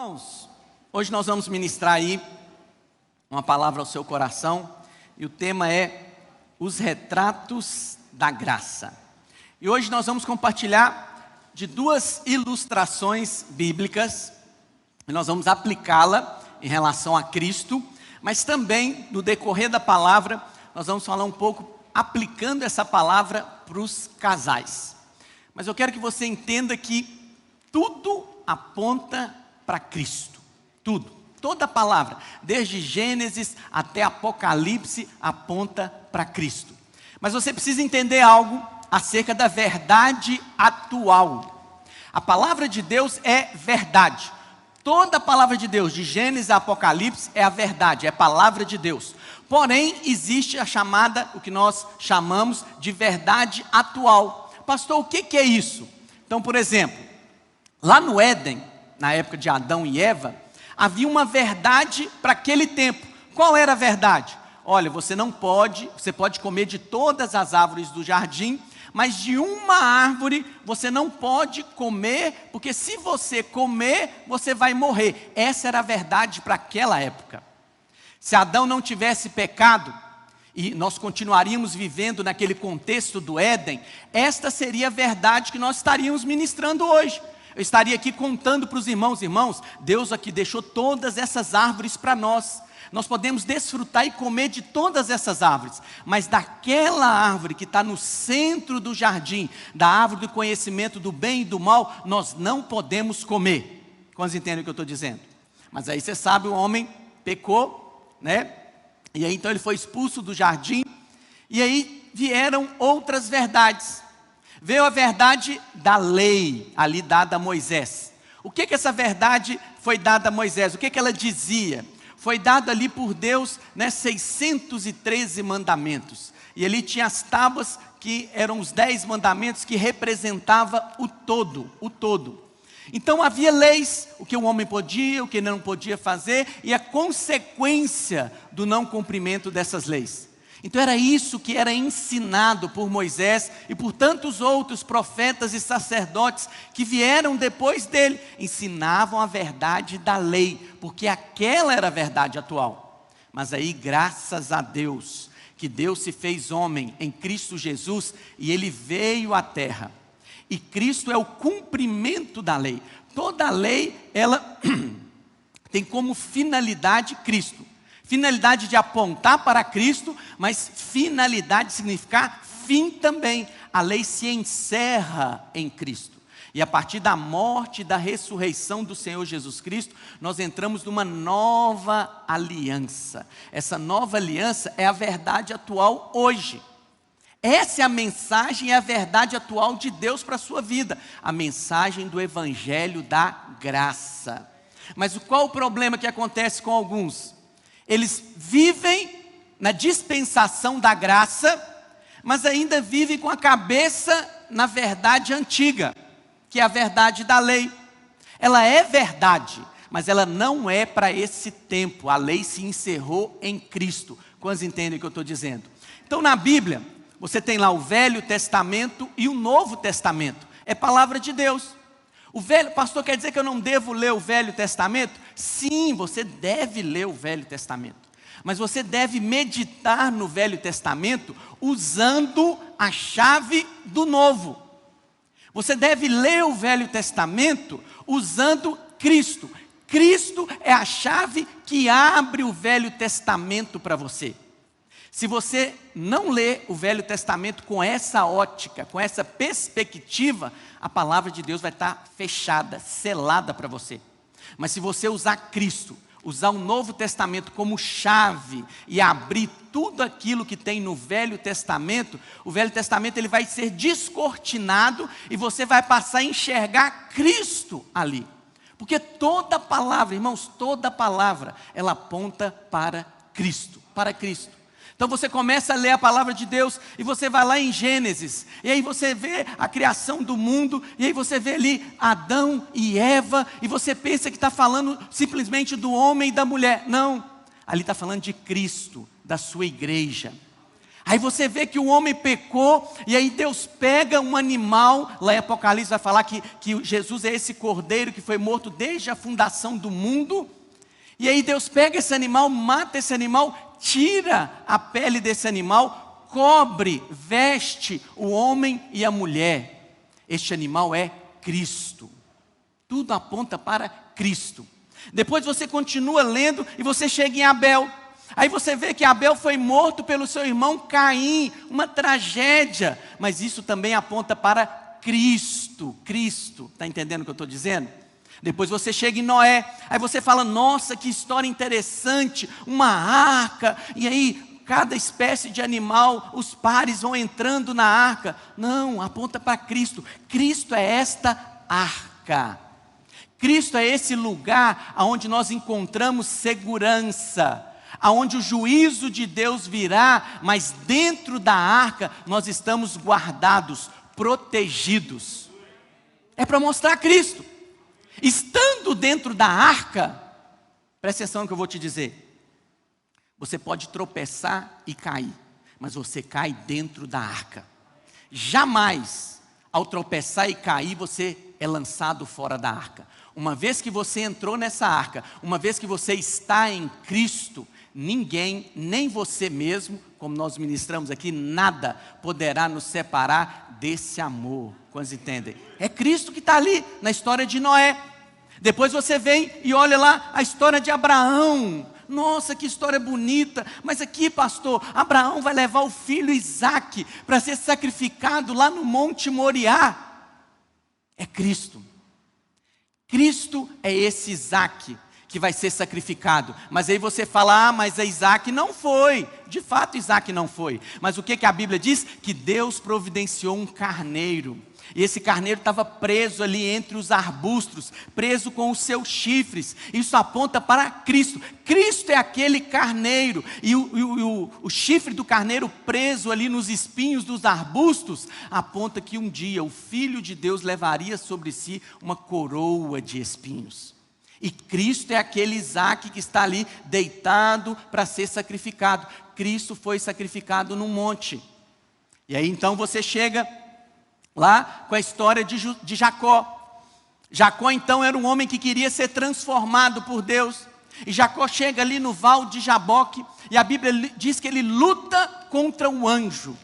Irmãos, hoje nós vamos ministrar aí uma palavra ao seu coração e o tema é os retratos da graça. E hoje nós vamos compartilhar de duas ilustrações bíblicas e nós vamos aplicá-la em relação a Cristo, mas também no decorrer da palavra nós vamos falar um pouco aplicando essa palavra para os casais. Mas eu quero que você entenda que tudo aponta para Cristo, tudo, toda a palavra, desde Gênesis até Apocalipse, aponta para Cristo. Mas você precisa entender algo acerca da verdade atual. A palavra de Deus é verdade. Toda a palavra de Deus, de Gênesis a Apocalipse, é a verdade, é a palavra de Deus. Porém, existe a chamada, o que nós chamamos de verdade atual. Pastor, o que é isso? Então, por exemplo, lá no Éden, na época de Adão e Eva, havia uma verdade para aquele tempo. Qual era a verdade? Olha, você pode comer de todas as árvores do jardim, mas de uma árvore você não pode comer, porque se você comer, você vai morrer. Essa era a verdade para aquela época. Se Adão não tivesse pecado, e nós continuaríamos vivendo naquele contexto do Éden, esta seria a verdade que nós estaríamos ministrando hoje. Eu estaria aqui contando para os irmãos, Deus aqui deixou todas essas árvores para nós. Nós podemos desfrutar e comer de todas essas árvores, mas daquela árvore que está no centro do jardim, da árvore do conhecimento do bem e do mal, nós não podemos comer. Quantos entendem o que eu estou dizendo? Mas aí você sabe, o homem pecou, né? E aí então ele foi expulso do jardim, e aí vieram outras verdades. Veio a verdade da lei, ali dada a Moisés. O que essa verdade foi dada a Moisés? O que ela dizia? Foi dado ali por Deus, 613 mandamentos. E ali tinha as tábuas, que eram os 10 mandamentos, que representava o todo. Então havia leis, o que o homem podia, o que não podia fazer, e a consequência do não cumprimento dessas leis. Então era isso que era ensinado por Moisés e por tantos outros profetas e sacerdotes que vieram depois dele. Ensinavam a verdade da lei, porque aquela era a verdade atual. Mas aí, graças a Deus, que Deus se fez homem em Cristo Jesus e Ele veio à terra. E Cristo é o cumprimento da lei. Toda a lei, ela tem como finalidade Cristo. Finalidade de apontar para Cristo, mas finalidade de significar fim também. A lei se encerra em Cristo. E a partir da morte e da ressurreição do Senhor Jesus Cristo, nós entramos numa nova aliança. Essa nova aliança é a verdade atual hoje. Essa é a mensagem e a verdade atual de Deus para a sua vida. A mensagem do Evangelho da graça. Mas qual o problema que acontece com alguns? Eles vivem na dispensação da graça, mas ainda vivem com a cabeça na verdade antiga, que é a verdade da lei. Ela é verdade, mas ela não é para esse tempo. A lei se encerrou em Cristo. Quantos entendem o que eu estou dizendo? Então na Bíblia, você tem lá o Velho Testamento e o Novo Testamento. É palavra de Deus. O velho, pastor, quer dizer que eu não devo ler o Velho Testamento? Sim, você deve ler o Velho Testamento. Mas você deve meditar no Velho Testamento usando a chave do Novo. Você deve ler o Velho Testamento usando Cristo. Cristo é a chave que abre o Velho Testamento para você. Se você não lê o Velho Testamento com essa ótica, com essa perspectiva, a palavra de Deus vai estar fechada, selada para você. Mas se você usar Cristo, usar o Novo Testamento como chave e abrir tudo aquilo que tem no Velho Testamento, o Velho Testamento ele vai ser descortinado e você vai passar a enxergar Cristo ali. Porque toda palavra, irmãos, toda palavra, ela aponta para Cristo, para Cristo. Então você começa a ler a palavra de Deus e você vai lá em Gênesis, e aí você vê a criação do mundo, e aí você vê ali Adão e Eva, e você pensa que está falando simplesmente do homem e da mulher. Não, ali está falando de Cristo, da sua igreja. Aí você vê que o homem pecou, e aí Deus pega um animal, lá em Apocalipse vai falar que Jesus é esse cordeiro que foi morto desde a fundação do mundo, e aí Deus pega esse animal, mata esse animal, tira a pele desse animal, cobre, veste o homem e a mulher. Este animal é Cristo. Tudo aponta para Cristo. Depois você continua lendo e você chega em Abel. Aí você vê que Abel foi morto pelo seu irmão Caim, uma tragédia, mas isso também aponta para Cristo. Cristo, está entendendo o que eu estou dizendo? Depois você chega em Noé, aí você fala, nossa, que história interessante, uma arca, e aí cada espécie de animal, os pares vão entrando na arca. Não, aponta para Cristo. Cristo é esta arca. Cristo é esse lugar onde nós encontramos segurança, aonde o juízo de Deus virá, mas dentro da arca nós estamos guardados, protegidos. É para mostrar Cristo. Estando dentro da arca, presta atenção no que eu vou te dizer. Você pode tropeçar e cair, mas você cai dentro da arca. Jamais, ao tropeçar e cair, você é lançado fora da arca. Uma vez que você entrou nessa arca, uma vez que você está em Cristo, ninguém, nem você mesmo, como nós ministramos aqui, nada poderá nos separar desse amor. Quantos entendem? É Cristo que está ali na história de Noé. Depois você vem e olha lá a história de Abraão. Nossa, que história bonita. Mas aqui, pastor, Abraão vai levar o filho Isaque para ser sacrificado lá no Monte Moriá. É Cristo. Cristo é esse Isaque que vai ser sacrificado. Mas aí você fala, mas Isaque não foi. De fato, Isaque não foi. Mas o que a Bíblia diz? Que Deus providenciou um carneiro. E esse carneiro estava preso ali entre os arbustos, preso com os seus chifres. Isso aponta para Cristo. Cristo é aquele carneiro. E o chifre do carneiro preso ali nos espinhos dos arbustos, aponta que um dia o Filho de Deus levaria sobre si uma coroa de espinhos. E Cristo é aquele Isaque que está ali deitado para ser sacrificado. Cristo foi sacrificado num monte. E aí então você chega lá com a história de Jacó. Jacó então era um homem que queria ser transformado por Deus. E Jacó chega ali no val de Jaboque, e a Bíblia diz que ele luta contra o anjo.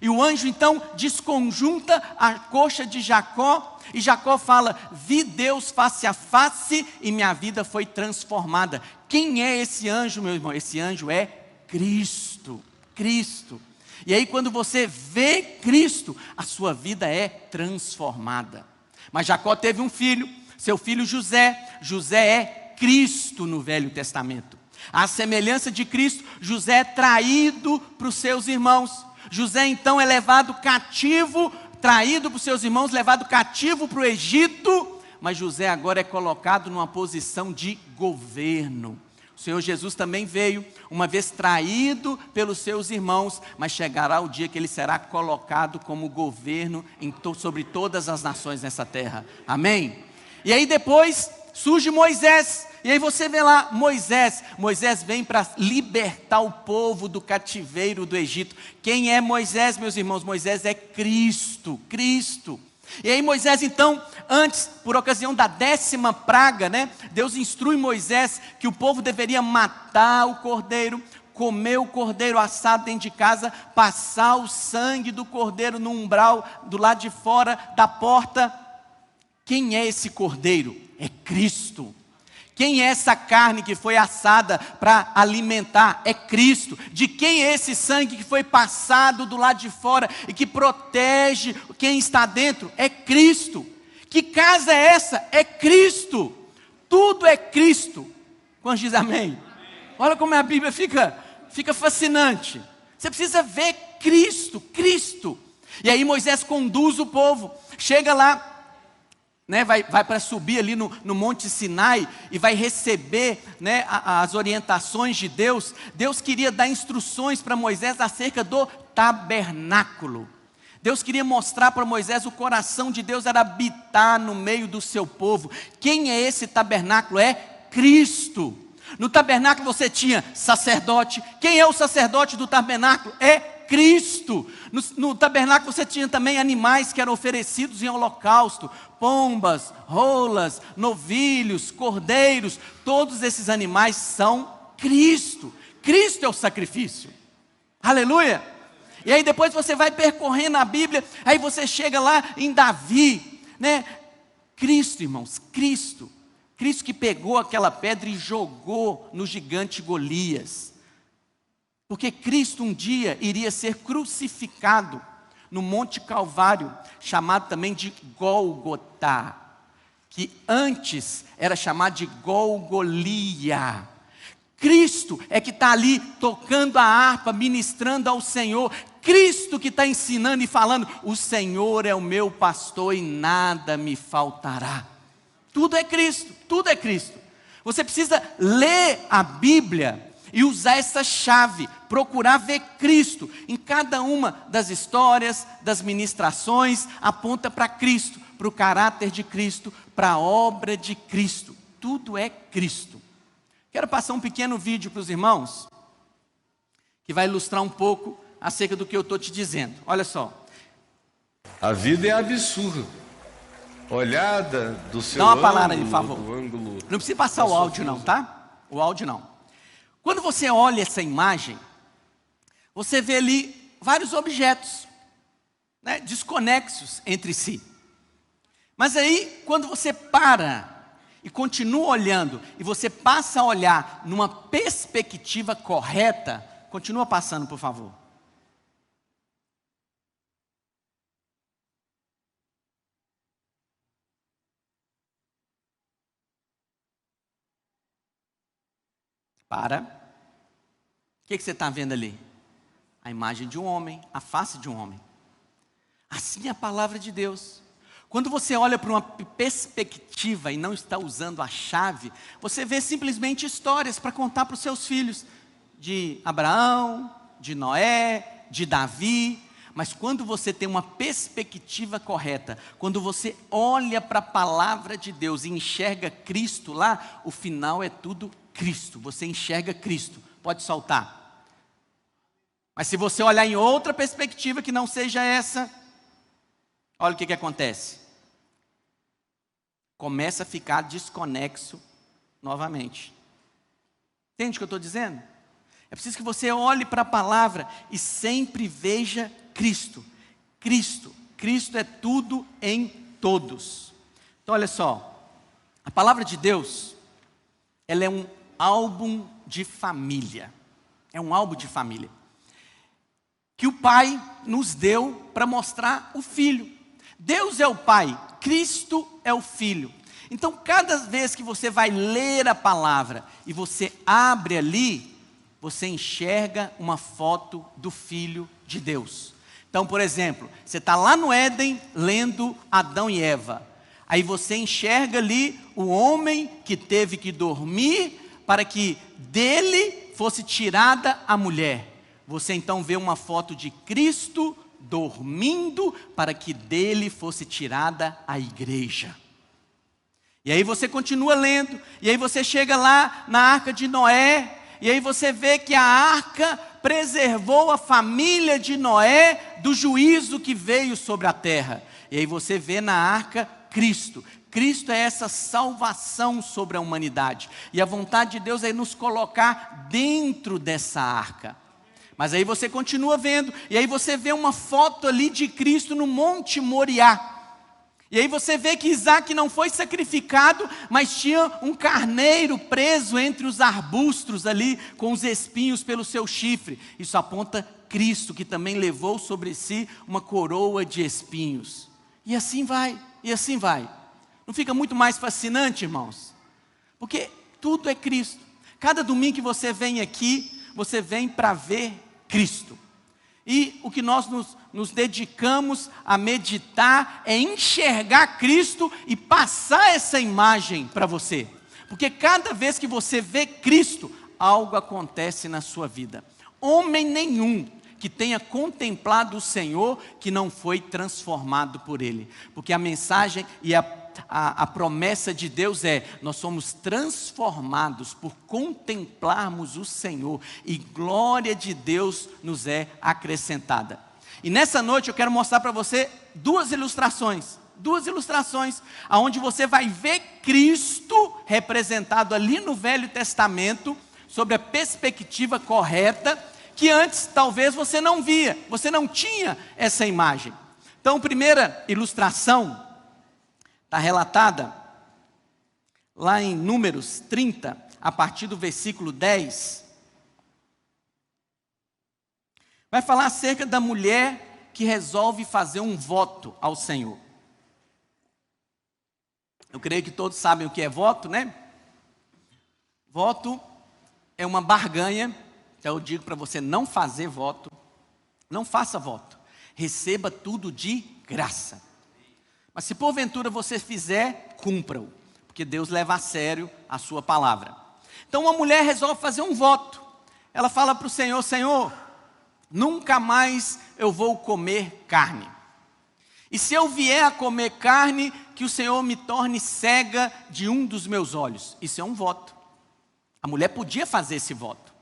E o anjo então desconjunta a coxa de Jacó, e Jacó fala, vi Deus face a face e minha vida foi transformada. Quem é esse anjo, meu irmão? Esse anjo é Cristo. Cristo. E aí quando você vê Cristo, a sua vida é transformada. Mas Jacó teve um filho, seu filho José. José é Cristo no Velho Testamento. À semelhança de Cristo, José é traído para os seus irmãos. José então é levado cativo, traído por seus irmãos, levado cativo para o Egito, mas José agora é colocado numa posição de governo. O Senhor Jesus também veio, uma vez traído pelos seus irmãos, mas chegará o dia que ele será colocado como governo sobre todas as nações nessa terra. Amém? E aí depois surge Moisés. E aí você vê lá, Moisés vem para libertar o povo do cativeiro do Egito. Quem é Moisés, meus irmãos? Moisés é Cristo, Cristo. E aí Moisés então, antes, por ocasião da 10ª praga, Deus instrui Moisés que o povo deveria matar o cordeiro, comer o cordeiro assado dentro de casa, passar o sangue do cordeiro no umbral, do lado de fora da porta. Quem é esse cordeiro? É Cristo. Quem é essa carne que foi assada para alimentar? É Cristo. De quem é esse sangue que foi passado do lado de fora e que protege quem está dentro? É Cristo. Que casa é essa? É Cristo. Tudo é Cristo. Quantos dizem amém? Olha como a Bíblia fica fascinante. Você precisa ver Cristo, Cristo. E aí Moisés conduz o povo, chega lá, vai para subir ali no Monte Sinai e vai receber as orientações de Deus. Deus queria dar instruções para Moisés acerca do tabernáculo. Deus queria mostrar para Moisés, o coração de Deus era habitar no meio do seu povo. Quem é esse tabernáculo? É Cristo. No tabernáculo você tinha sacerdote. Quem é o sacerdote do tabernáculo? É Cristo. No tabernáculo você tinha também animais que eram oferecidos em holocausto, pombas, rolas, novilhos, cordeiros, todos esses animais são Cristo. Cristo é o sacrifício. Aleluia! E aí depois você vai percorrendo a Bíblia, aí você chega lá em Davi, né? Cristo, irmãos, Cristo que pegou aquela pedra e jogou no gigante Golias. Porque Cristo um dia iria ser crucificado no Monte Calvário, chamado também de Gólgota, que antes era chamado de Golgolia. Cristo é que está ali tocando a harpa, ministrando ao Senhor. Cristo que está ensinando e falando: o Senhor é o meu pastor e nada me faltará. Tudo é Cristo, tudo é Cristo. Você precisa ler a Bíblia e usar essa chave, procurar ver Cristo. Em cada uma das histórias, das ministrações, aponta para Cristo, para o caráter de Cristo, para a obra de Cristo. Tudo é Cristo. Quero passar um pequeno vídeo para os irmãos, que vai ilustrar um pouco acerca do que eu estou te dizendo. Olha só. A vida é absurda. Olhada do seu Dá uma palavra aí, por favor. ângulo. Não precisa passar o áudio não, tá? O áudio não. Quando você olha essa imagem, você vê ali vários objetos, né, desconexos entre si. Mas aí, quando você para e continua olhando, e você passa a olhar numa perspectiva correta, continua passando, por favor. Para. O que você está vendo ali? A imagem de um homem, a face de um homem. Assim é a palavra de Deus. Quando você olha para uma perspectiva e não está usando a chave, você vê simplesmente histórias para contar para os seus filhos. De Abraão, de Noé, de Davi. Mas quando você tem uma perspectiva correta, quando você olha para a palavra de Deus e enxerga Cristo lá, o final é tudo Cristo. Você enxerga Cristo. Pode soltar. Mas se você olhar em outra perspectiva que não seja essa, olha o que acontece. Começa a ficar desconexo novamente. Entende o que eu estou dizendo? É preciso que você olhe para a palavra e sempre veja Cristo. Cristo. Cristo é tudo em todos. Então olha só. A palavra de Deus, ela é um álbum de família. É um álbum de família. Que o Pai nos deu para mostrar o Filho. Deus é o Pai, Cristo é o Filho. Então, cada vez que você vai ler a palavra e você abre ali, você enxerga uma foto do Filho de Deus. Então, por exemplo, você está lá no Éden lendo Adão e Eva. Aí você enxerga ali o homem que teve que dormir para que dele fosse tirada a mulher. Você então vê uma foto de Cristo dormindo para que dele fosse tirada a igreja. E aí você continua lendo, e aí você chega lá na arca de Noé, e aí você vê que a arca preservou a família de Noé do juízo que veio sobre a terra. E aí você vê na arca Cristo. Cristo é essa salvação sobre a humanidade. E a vontade de Deus é nos colocar dentro dessa arca. Mas aí você continua vendo, e aí você vê uma foto ali de Cristo no Monte Moriá. E aí você vê que Isaac não foi sacrificado, mas tinha um carneiro preso entre os arbustos ali, com os espinhos pelo seu chifre. Isso aponta Cristo, que também levou sobre si uma coroa de espinhos. E assim vai, e assim vai. Não fica muito mais fascinante, irmãos? Porque tudo é Cristo. Cada domingo que você vem aqui, você vem para ver Cristo. E o que nós nos dedicamos a meditar é enxergar Cristo e passar essa imagem para você. Porque cada vez que você vê Cristo, algo acontece na sua vida. Homem nenhum que tenha contemplado o Senhor que não foi transformado por Ele. Porque a mensagem e a a promessa de Deus é: nós somos transformados por contemplarmos o Senhor, e glória de Deus nos é acrescentada. E nessa noite eu quero mostrar para você duas ilustrações, onde você vai ver Cristo representado ali no Velho Testamento, sobre a perspectiva correta, que antes talvez você não via, você não tinha essa imagem. Então, a primeira ilustração está relatada lá em Números 30, a partir do versículo 10. Vai falar acerca da mulher que resolve fazer um voto ao Senhor. Eu creio que todos sabem o que é voto, né? Voto é uma barganha. Então eu digo para você não fazer voto, não faça voto, receba tudo de graça. Mas se porventura você fizer, cumpra-o, porque Deus leva a sério a sua palavra. Então uma mulher resolve fazer um voto. Ela fala para o Senhor: Senhor, nunca mais eu vou comer carne. E se eu vier a comer carne, que o Senhor me torne cega de um dos meus olhos. Isso é um voto. A mulher podia fazer esse voto.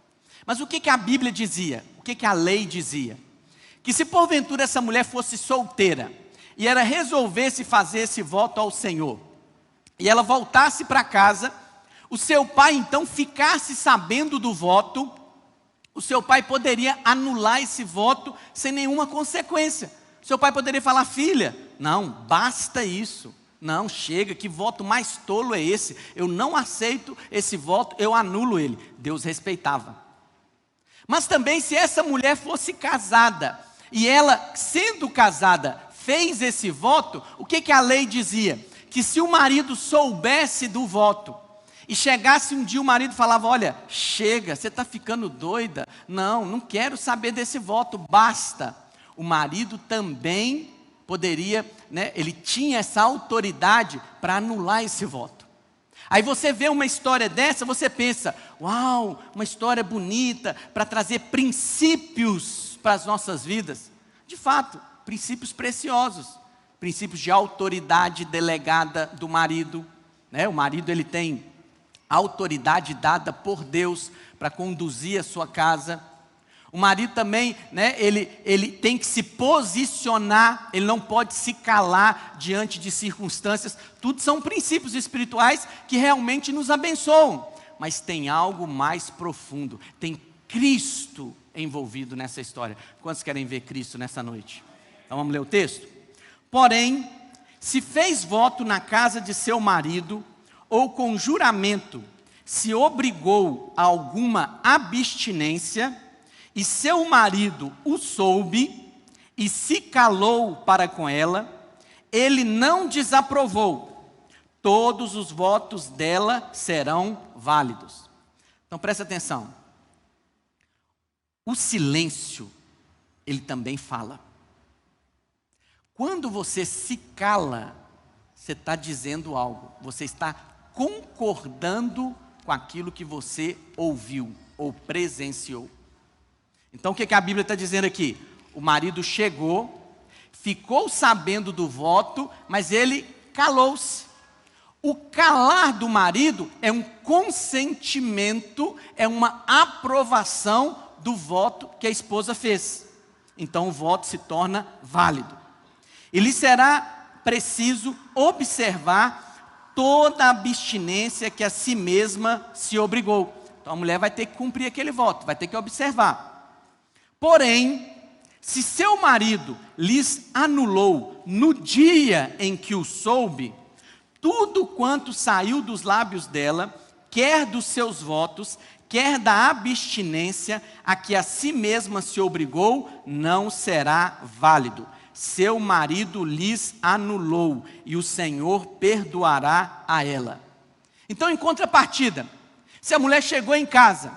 Mas o que a Bíblia dizia? O que a lei dizia? Que se porventura essa mulher fosse solteira, e ela resolvesse fazer esse voto ao Senhor, e ela voltasse para casa, o seu pai então ficasse sabendo do voto, o seu pai poderia anular esse voto sem nenhuma consequência. O seu pai poderia falar: filha, não, basta isso. Não, chega, que voto mais tolo é esse? Eu não aceito esse voto, eu anulo ele. Deus respeitava. Mas também, se essa mulher fosse casada, e ela, sendo casada, fez esse voto, o que a lei dizia? Que se o marido soubesse do voto, e chegasse um dia o marido falava: olha, chega, você está ficando doida, não quero saber desse voto, basta. O marido também poderia, ele tinha essa autoridade para anular esse voto. Aí você vê uma história dessa, você pensa: uau, uma história bonita para trazer princípios para as nossas vidas. De fato, princípios preciosos, princípios de autoridade delegada do marido. O marido, ele tem autoridade dada por Deus para conduzir a sua casa. O marido também, ele tem que se posicionar, ele não pode se calar diante de circunstâncias. Tudo são princípios espirituais que realmente nos abençoam. Mas tem algo mais profundo, tem Cristo envolvido nessa história. Quantos querem ver Cristo nessa noite? Então vamos ler o texto? Porém, se fez voto na casa de seu marido, ou com juramento se obrigou a alguma abstinência, e seu marido o soube e se calou para com ela, ele não desaprovou, todos os votos dela serão válidos. Então presta atenção, o silêncio, ele também fala. Quando você se cala, você está dizendo algo, você está concordando com aquilo que você ouviu ou presenciou. Então o que a Bíblia está dizendo aqui? O marido chegou, ficou sabendo do voto, mas ele calou-se. O calar do marido é um consentimento, é uma aprovação do voto que a esposa fez. Então o voto se torna válido. E lhe será preciso observar toda a abstinência que a si mesma se obrigou. Então a mulher vai ter que cumprir aquele voto, vai ter que observar. Porém, se seu marido lhes anulou no dia em que o soube, tudo quanto saiu dos lábios dela, quer dos seus votos, quer da abstinência a que a si mesma se obrigou, não será válido. Seu marido lhes anulou e o Senhor perdoará a ela. Então, em contrapartida, se a mulher chegou em casa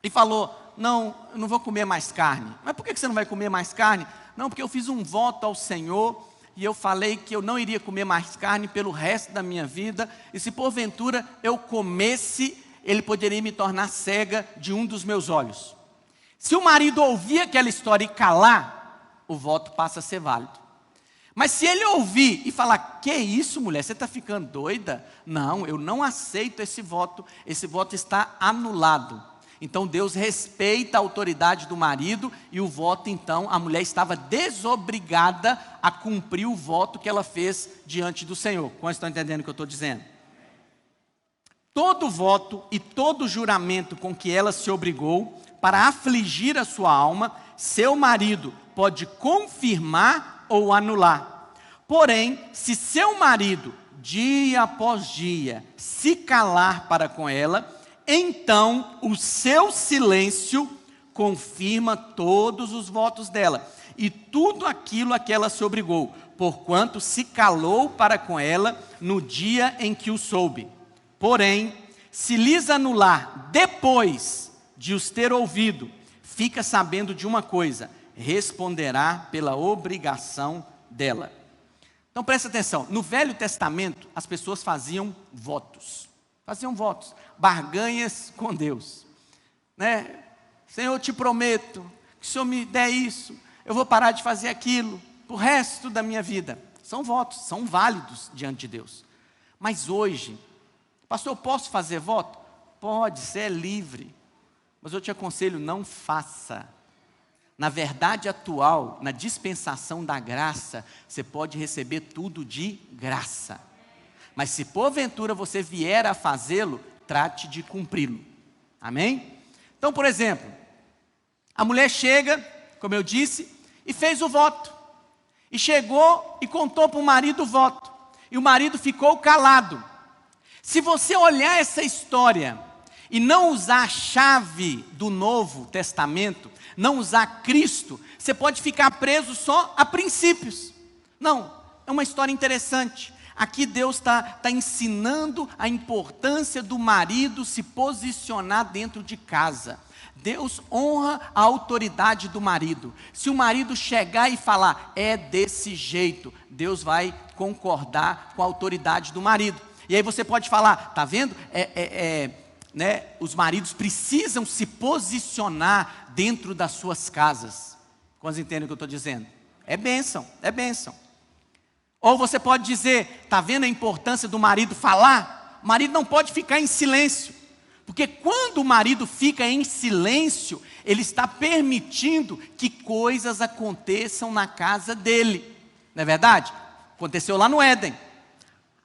e falou: não, eu não vou comer mais carne. Mas por que você não vai comer mais carne? Não, porque eu fiz um voto ao Senhor e eu falei que eu não iria comer mais carne pelo resto da minha vida, e se porventura eu comesse, ele poderia me tornar cega de um dos meus olhos. Se o marido ouvir aquela história e calar, o voto passa a ser válido. Mas se ele ouvir e falar, que isso, mulher, você está ficando doida? Não, eu não aceito esse voto está anulado. Então Deus respeita a autoridade do marido e o voto, então, a mulher estava desobrigada a cumprir o voto que ela fez diante do Senhor. Quantos estão entendendo o que eu estou dizendo? Todo voto e todo juramento com que ela se obrigou para afligir a sua alma, seu marido pode confirmar ou anular. Porém, se seu marido, dia após dia, se calar para com ela, então o seu silêncio confirma todos os votos dela e tudo aquilo a que ela se obrigou, porquanto se calou para com ela no dia em que o soube. Porém, se lhes anular depois de os ter ouvido, fica sabendo de uma coisa: responderá pela obrigação dela. Então presta atenção, no Velho Testamento as pessoas faziam votos, barganhas com Deus, né? Senhor, eu te prometo que se o Senhor me der isso, eu vou parar de fazer aquilo para o resto da minha vida. São votos, são válidos diante de Deus. Mas hoje, pastor, eu posso fazer voto? Pode, você é livre. Mas eu te aconselho, não faça. Na verdade atual, na dispensação da graça, você pode receber tudo de graça. Mas se porventura você vier a fazê-lo, trate de cumpri-lo. Amém? Então, por exemplo, a mulher chega, como eu disse, e fez o voto. E chegou e contou para o marido o voto. E o marido ficou calado. Se você olhar essa história e não usar a chave do Novo Testamento, não usar Cristo, você pode ficar preso só a princípios. Não, é uma história interessante. Aqui Deus está ensinando a importância do marido se posicionar dentro de casa. Deus honra a autoridade do marido. Se o marido chegar e falar, é desse jeito, Deus vai concordar com a autoridade do marido. E aí você pode falar, tá vendo? Né? Os maridos precisam se posicionar dentro das suas casas. Quantos entendem o que eu estou dizendo? É bênção, é bênção. Ou você pode dizer, tá vendo a importância do marido falar? O marido não pode ficar em silêncio. Porque quando o marido fica em silêncio, ele está permitindo que coisas aconteçam na casa dele. Não é verdade? Aconteceu lá no Éden.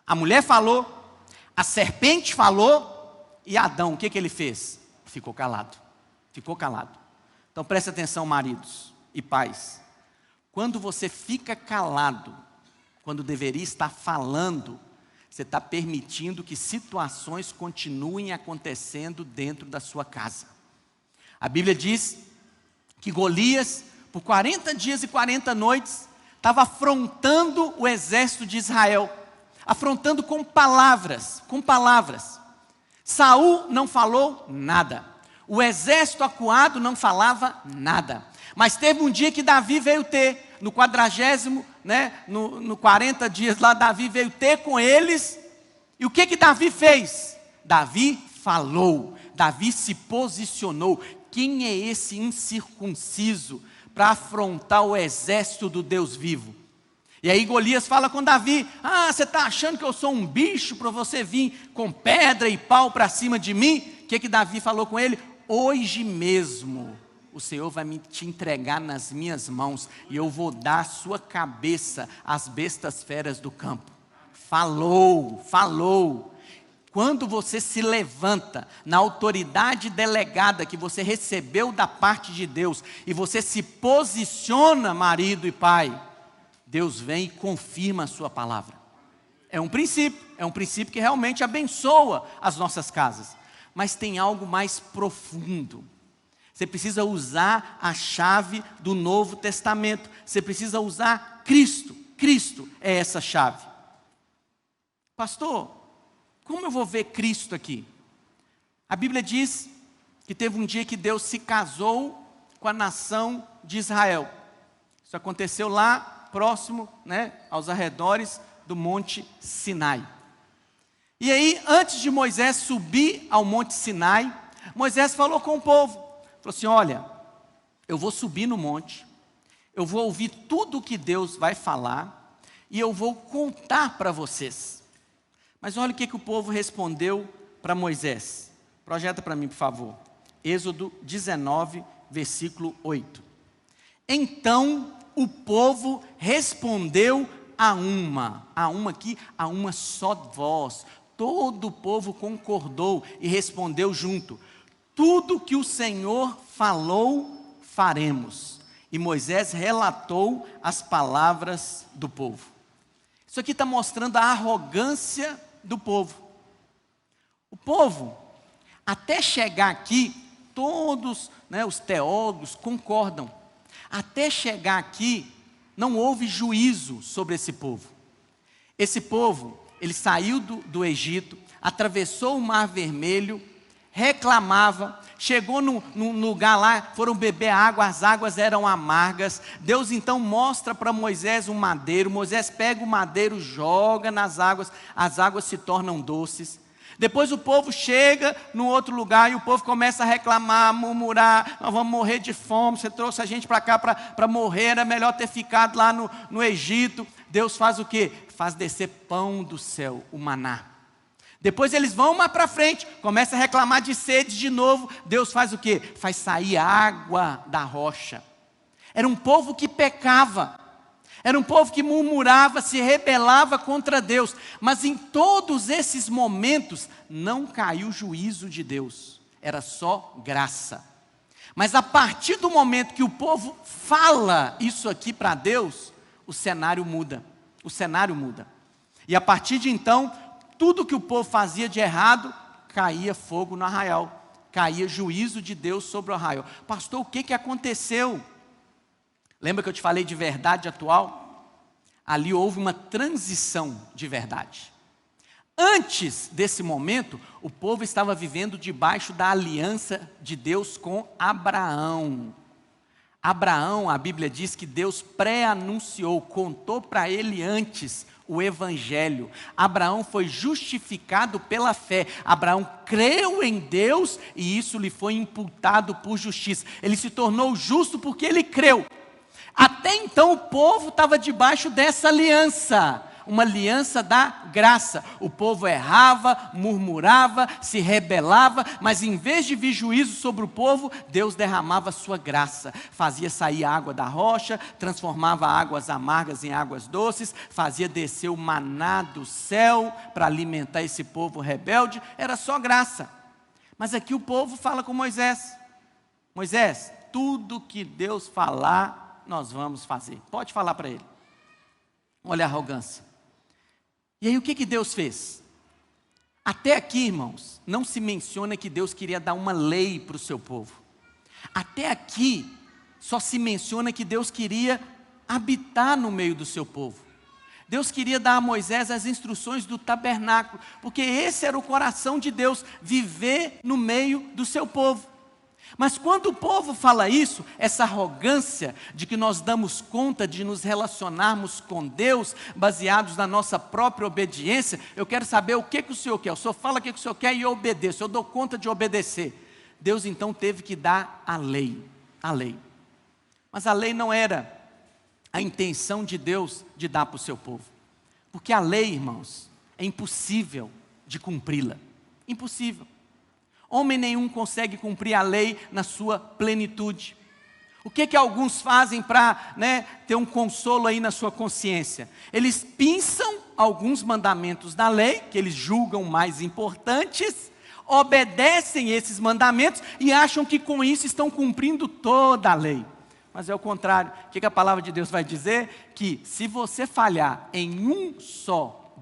A mulher falou, a serpente falou, e Adão, o que ele fez? Ficou calado. Ficou calado. Então preste atenção, maridos e pais. Quando você fica calado, quando deveria estar falando, você está permitindo que situações continuem acontecendo dentro da sua casa. A Bíblia diz que Golias, por 40 dias e 40 noites, estava afrontando o exército de Israel, afrontando com palavras, Saul não falou nada, o exército acuado não falava nada, mas teve um dia que Davi veio ter, no 40º, no 40 dias lá, Davi veio ter com eles, e o que Davi fez? Davi falou, Davi se posicionou. Quem é esse incircunciso para afrontar o exército do Deus vivo? E aí Golias fala com Davi, você está achando que eu sou um bicho para você vir com pedra e pau para cima de mim? O que Davi falou com ele? Hoje mesmo o Senhor vai te entregar nas minhas mãos e eu vou dar a sua cabeça às bestas feras do campo. Falou. Quando você se levanta na autoridade delegada que você recebeu da parte de Deus e você se posiciona, marido e pai, Deus vem e confirma a sua palavra. É um princípio que realmente abençoa as nossas casas. Mas tem algo mais profundo. Você precisa usar a chave do Novo Testamento. Você precisa usar Cristo. Cristo é essa chave. Pastor, como eu vou ver Cristo aqui? A Bíblia diz que teve um dia que Deus se casou com a nação de Israel. Isso aconteceu lá próximo, aos arredores do Monte Sinai. E aí, antes de Moisés subir ao Monte Sinai, Moisés falou com o povo. Falou assim, olha, eu vou subir no monte, eu vou ouvir tudo o que Deus vai falar, e eu vou contar para vocês. Mas olha o que o povo respondeu para Moisés. Projeta para mim, por favor. Êxodo 19, versículo 8. Então o povo respondeu a uma só voz. Todo o povo concordou e respondeu junto: tudo que o Senhor falou, faremos. E Moisés relatou as palavras do povo. Isso aqui está mostrando a arrogância do povo. O povo, até chegar aqui, todos, os teólogos concordam. Até chegar aqui, não houve juízo sobre esse povo. Esse povo, ele saiu do Egito, atravessou o Mar Vermelho, reclamava, chegou num lugar lá, foram beber água, as águas eram amargas. Deus então mostra para Moisés um madeiro. Moisés pega o madeiro, joga nas águas, as águas se tornam doces. Depois o povo chega num outro lugar e o povo começa a reclamar, murmurar: nós vamos morrer de fome, você trouxe a gente para cá para morrer, era melhor ter ficado lá no Egito. Deus faz o quê? Faz descer pão do céu, o maná. Depois eles vão mais para frente, começam a reclamar de sede de novo. Deus faz o quê? Faz sair água da rocha. Era um povo que pecava. Era um povo que murmurava, se rebelava contra Deus. Mas em todos esses momentos, não caiu o juízo de Deus. Era só graça. Mas a partir do momento que o povo fala isso aqui para Deus, o cenário muda. O cenário muda. E a partir de então, tudo que o povo fazia de errado, caía fogo no arraial. Caía juízo de Deus sobre o arraial. Pastor, o que aconteceu? Lembra que eu te falei de verdade atual? Ali houve uma transição de verdade. Antes desse momento, o povo estava vivendo debaixo da aliança de Deus com Abraão. Abraão, a Bíblia diz que Deus pré-anunciou, contou para ele antes o Evangelho. Abraão foi justificado pela fé. Abraão creu em Deus e isso lhe foi imputado por justiça. Ele se tornou justo porque ele creu. Até então o povo estava debaixo dessa aliança, uma aliança da graça. O povo errava, murmurava, se rebelava, mas em vez de vir juízo sobre o povo, Deus derramava sua graça. Fazia sair água da rocha, transformava águas amargas em águas doces, fazia descer o maná do céu para alimentar esse povo rebelde. Era só graça. Mas aqui o povo fala com Moisés: Moisés, tudo que Deus falar, nós vamos fazer. Pode falar para ele. Olha a arrogância. E aí o que Deus fez? Até aqui, irmãos, não se menciona que Deus queria dar uma lei para o seu povo. Até aqui, só se menciona que Deus queria habitar no meio do seu povo. Deus queria dar a Moisés as instruções do tabernáculo, porque esse era o coração de Deus, viver no meio do seu povo. Mas quando o povo fala isso, essa arrogância de que nós damos conta de nos relacionarmos com Deus, baseados na nossa própria obediência, eu quero saber o que o Senhor quer. O Senhor fala o que o Senhor quer e eu obedeço, eu dou conta de obedecer. Deus então teve que dar a lei. Mas a lei não era a intenção de Deus de dar para o seu povo. Porque a lei, irmãos, é impossível de cumpri-la. Impossível. Homem nenhum consegue cumprir a lei na sua plenitude. O que alguns fazem para ter um consolo aí na sua consciência? Eles pinçam alguns mandamentos da lei, que eles julgam mais importantes, obedecem esses mandamentos e acham que com isso estão cumprindo toda a lei. Mas é o contrário. O que a palavra de Deus vai dizer? Que se você falhar em um só,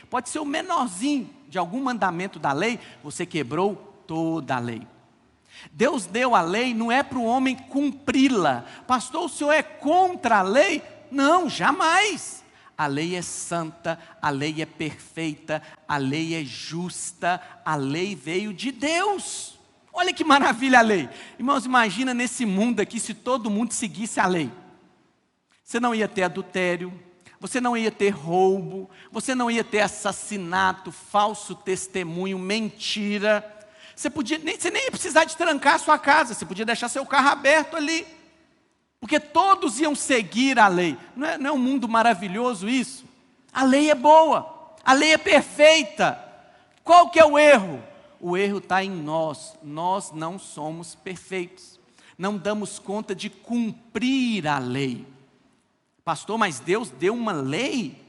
pode ser o menorzinho de algum mandamento da lei, você quebrou toda a lei. Deus deu a lei, não é para o homem cumpri-la. Pastor, o senhor é contra a lei? Não, jamais. A lei é santa, a lei é perfeita, a lei é justa, a lei veio de Deus. Olha que maravilha a lei. Irmãos, imagina nesse mundo aqui se todo mundo seguisse a lei. Você não ia ter adultério, você não ia ter roubo, você não ia ter assassinato, falso testemunho, mentira. Você nem ia precisar de trancar a sua casa, você podia deixar seu carro aberto ali. porque todos iam seguir a lei. Não é um mundo maravilhoso isso? A lei é boa, a lei é perfeita. Qual que é o erro? O erro está em nós. Nós não somos perfeitos. Não damos conta de cumprir a lei. Pastor, mas Deus deu uma lei?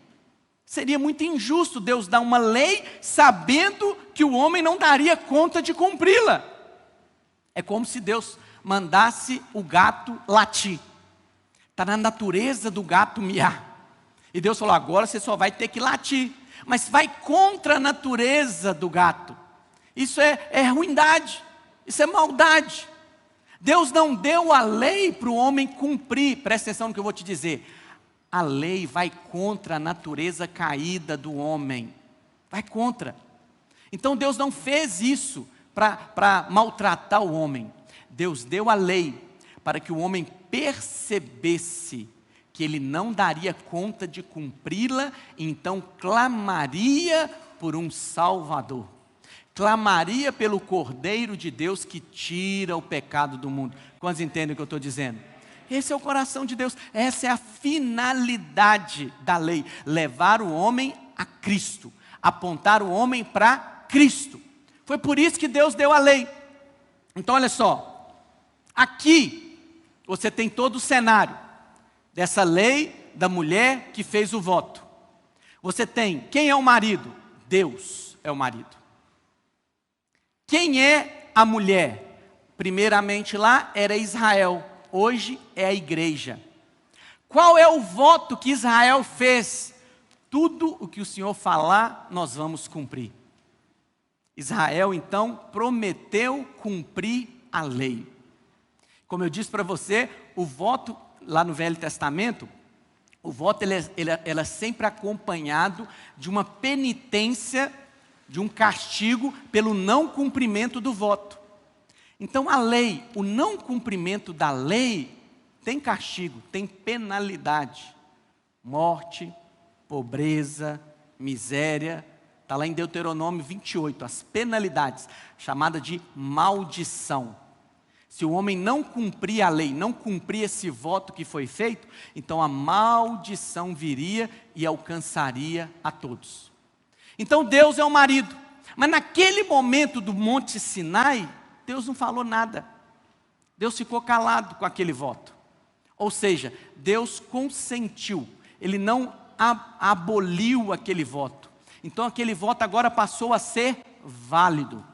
Seria muito injusto Deus dar uma lei sabendo que o homem não daria conta de cumpri-la. É como se Deus mandasse o gato latir. Está na natureza do gato miar. E Deus falou, agora você só vai ter que latir. Mas vai contra a natureza do gato. Isso é ruindade, isso é maldade. Deus não deu a lei para o homem cumprir. Presta atenção no que eu vou te dizer. A lei vai contra a natureza caída do homem. Vai contra. Então Deus não fez isso para maltratar o homem. Deus deu a lei para que o homem percebesse que ele não daria conta de cumpri-la, então clamaria por um Salvador. Clamaria pelo Cordeiro de Deus que tira o pecado do mundo. Quantos entendem o que eu estou dizendo? Esse é o coração de Deus, essa é a finalidade da lei, levar o homem a Cristo, apontar o homem para Cristo. Foi por isso que Deus deu a lei. Então olha só, aqui você tem todo o cenário dessa lei da mulher que fez o voto. Você tem, quem é o marido? Deus é o marido. Quem é a mulher? Primeiramente lá era Israel. Hoje é a igreja. Qual é o voto que Israel fez? Tudo o que o Senhor falar, nós vamos cumprir. Israel, então, prometeu cumprir a lei. Como eu disse para você, o voto, lá no Velho Testamento, o voto ele é sempre acompanhado de uma penitência, de um castigo pelo não cumprimento do voto. Então a lei, o não cumprimento da lei, tem castigo, tem penalidade. Morte, pobreza, miséria. Está lá em Deuteronômio 28, as penalidades, chamada de maldição. Se o homem não cumprir a lei, não cumprir esse voto que foi feito, então a maldição viria e alcançaria a todos. Então Deus é o marido. Mas naquele momento do Monte Sinai, Deus não falou nada. Deus ficou calado com aquele voto. Ou seja, Deus consentiu. Ele não aboliu aquele voto. Então aquele voto agora passou a ser válido.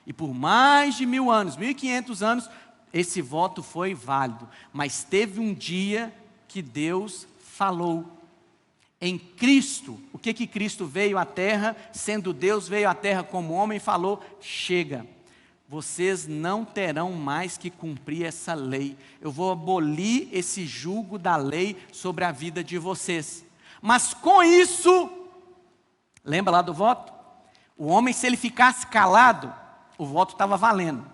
E por mais de 1000 anos, 1500 anos, esse voto foi válido. Mas teve um dia que Deus falou. Em Cristo, o que Cristo veio à terra, sendo Deus, veio à terra como homem e falou, chega. Vocês não terão mais que cumprir essa lei. Eu vou abolir esse jugo da lei sobre a vida de vocês. Mas com isso, lembra lá do voto? O homem, se ele ficasse calado, o voto estava valendo.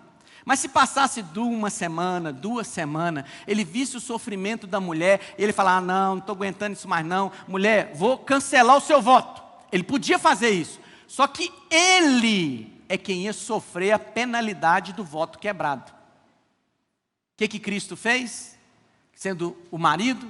Mas se passasse de 1 semana, 2 semanas, ele visse o sofrimento da mulher, e ele falar, não estou aguentando isso mais não, mulher, vou cancelar o seu voto. Ele podia fazer isso, só que ele é quem ia sofrer a penalidade do voto quebrado. O que Cristo fez? Sendo o marido,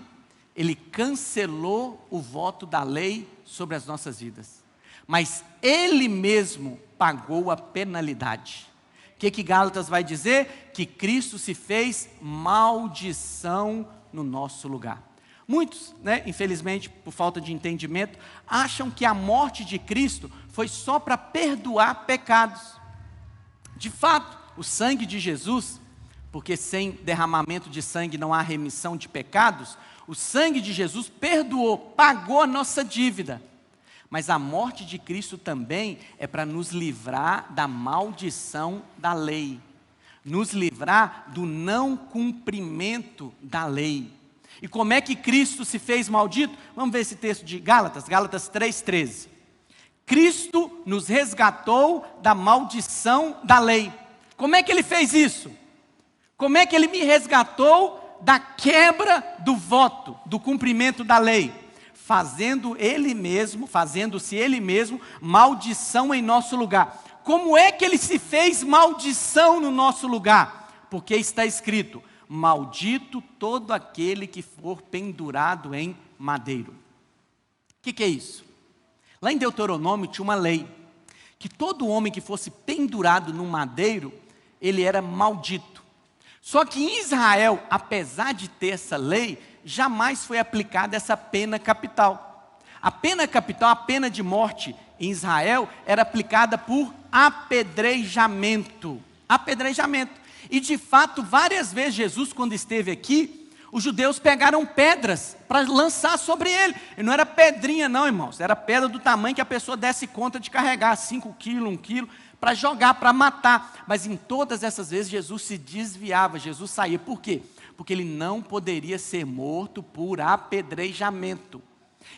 ele cancelou o voto da lei sobre as nossas vidas. Mas ele mesmo pagou a penalidade. O que Gálatas vai dizer? Que Cristo se fez maldição no nosso lugar. Muitos, infelizmente, por falta de entendimento, acham que a morte de Cristo foi só para perdoar pecados. De fato, o sangue de Jesus, porque sem derramamento de sangue não há remissão de pecados, o sangue de Jesus perdoou, pagou a nossa dívida. Mas a morte de Cristo também é para nos livrar da maldição da lei, nos livrar do não cumprimento da lei. E como é que Cristo se fez maldito? Vamos ver esse texto de Gálatas 3,13. Cristo nos resgatou da maldição da lei. Como é que ele fez isso? Como é que ele me resgatou da quebra do voto, do cumprimento da lei? Fazendo-se ele mesmo maldição em nosso lugar. Como é que ele se fez maldição no nosso lugar? Porque está escrito, maldito todo aquele que for pendurado em madeiro. O que é isso? Lá em Deuteronômio tinha uma lei, que todo homem que fosse pendurado no madeiro, ele era maldito. Só que em Israel, apesar de ter essa lei, jamais foi aplicada essa pena capital. A pena capital, a pena de morte em Israel, era aplicada por apedrejamento. Apedrejamento. E de fato, várias vezes Jesus, quando esteve aqui, os judeus pegaram pedras para lançar sobre ele. E não era pedrinha não, irmãos, era pedra do tamanho que a pessoa desse conta de carregar, 5 quilos, 1 quilo, para jogar, para matar. Mas em todas essas vezes Jesus se desviava, Jesus saía. Por quê? Porque ele não poderia ser morto por apedrejamento.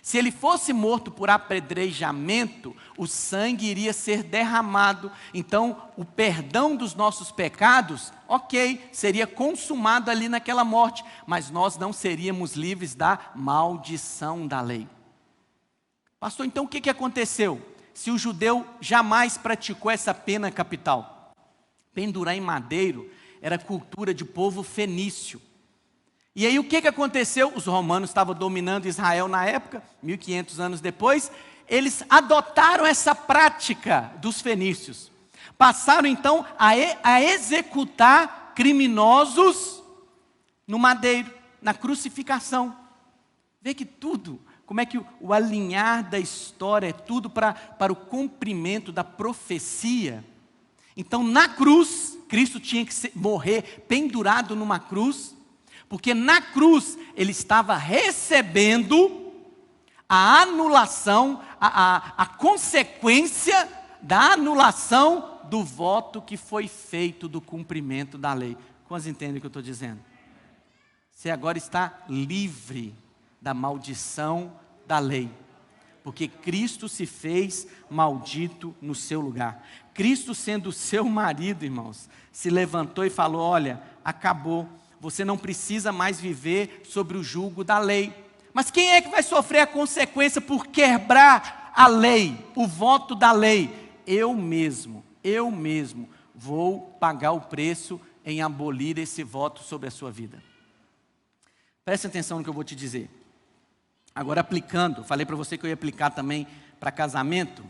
Se ele fosse morto por apedrejamento, o sangue iria ser derramado. Então, o perdão dos nossos pecados, ok, seria consumado ali naquela morte, mas nós não seríamos livres da maldição da lei. Pastor, então o que aconteceu? Se o judeu jamais praticou essa pena capital? Pendurar em madeiro era cultura de povo fenício. E aí o que aconteceu? Os romanos estavam dominando Israel na época, 1500 anos depois, eles adotaram essa prática dos fenícios. Passaram então a executar criminosos no madeiro, na crucificação. Vê que tudo, como é que o alinhar da história é tudo para o cumprimento da profecia. Então na cruz, Cristo tinha que morrer pendurado numa cruz, porque na cruz ele estava recebendo a anulação, a consequência da anulação do voto que foi feito do cumprimento da lei. Quantos entendem o que eu estou dizendo? Você agora está livre da maldição da lei, porque Cristo se fez maldito no seu lugar. Cristo, sendo seu marido, irmãos, se levantou e falou: olha, acabou. Você não precisa mais viver sobre o jugo da lei. Mas quem é que vai sofrer a consequência por quebrar a lei, o voto da lei? Eu mesmo vou pagar o preço em abolir esse voto sobre a sua vida. Preste atenção no que eu vou te dizer. Agora aplicando, falei para você que eu ia aplicar também para casamento.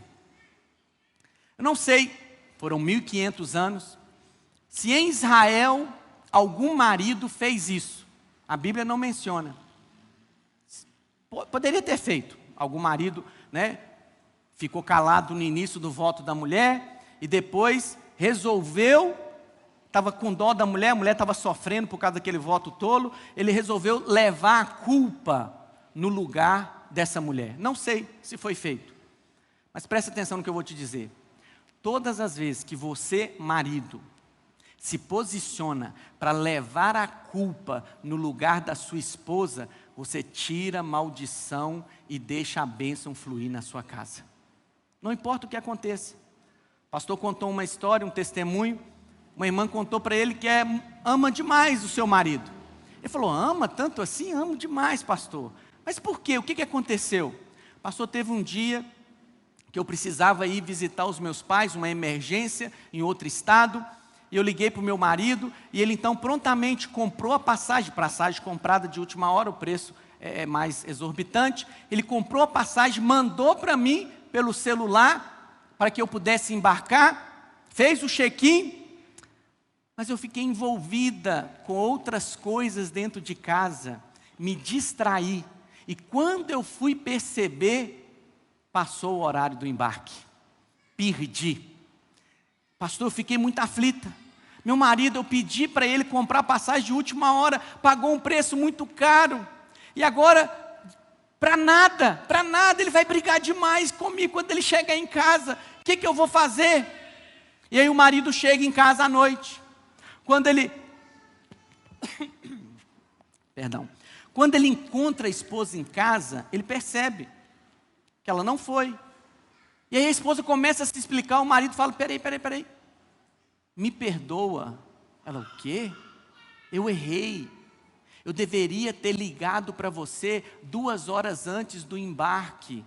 Eu não sei, foram 1500 anos, se em Israel algum marido fez isso. A Bíblia não menciona. Poderia ter feito. Algum marido, né, ficou calado no início do voto da mulher e depois resolveu, estava com dó da mulher, a mulher estava sofrendo por causa daquele voto tolo, ele resolveu levar a culpa no lugar dessa mulher. Não sei se foi feito, mas preste atenção no que eu vou te dizer. Todas as vezes que você, marido, se posiciona para levar a culpa no lugar da sua esposa, você tira a maldição e deixa a bênção fluir na sua casa. Não importa o que aconteça. O pastor contou uma história, um testemunho. Uma irmã contou para ele que ama demais o seu marido. Ele falou: ama tanto assim? Amo demais, pastor. Mas por quê? O que aconteceu? Pastor, teve um dia que eu precisava ir visitar os meus pais, uma emergência em outro estado. E eu liguei para o meu marido, e ele então prontamente comprou a passagem comprada de última hora, o preço é mais exorbitante. Ele comprou a passagem, mandou para mim pelo celular, para que eu pudesse embarcar, fez o check-in, mas eu fiquei envolvida com outras coisas dentro de casa, me distraí, e quando eu fui perceber, passou o horário do embarque, perdi. Pastor, eu fiquei muito aflita. Meu marido, eu pedi para ele comprar passagem de última hora, pagou um preço muito caro, e agora, para nada, ele vai brigar demais comigo quando ele chegar em casa. O que eu vou fazer? E aí o marido chega em casa à noite, quando ele encontra a esposa em casa, ele percebe que ela não foi. E aí a esposa começa a se explicar, o marido fala: peraí, me perdoa. Ela: o quê? Eu errei. Eu deveria ter ligado para você 2 horas antes do embarque.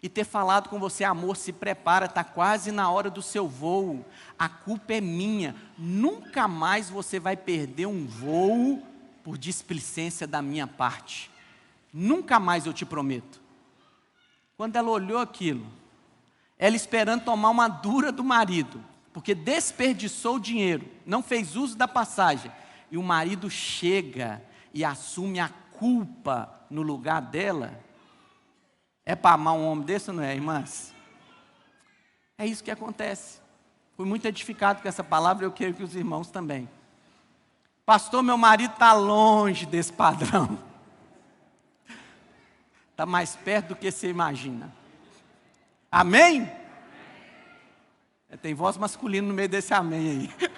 e ter falado com você: amor, se prepara, está quase na hora do seu voo, a culpa é minha. Nunca mais você vai perder um voo por displicência da minha parte. Nunca mais, eu te prometo. Quando ela olhou aquilo, ela esperando tomar uma dura do marido, porque desperdiçou o dinheiro, não fez uso da passagem, e o marido chega e assume a culpa no lugar dela. É para amar um homem desse ou não é, irmãs? É isso que acontece. Fui muito edificado com essa palavra, eu quero que os irmãos também. Pastor, meu marido está longe desse padrão. Está mais perto do que você imagina. Amém? Tem voz masculina no meio desse amém aí.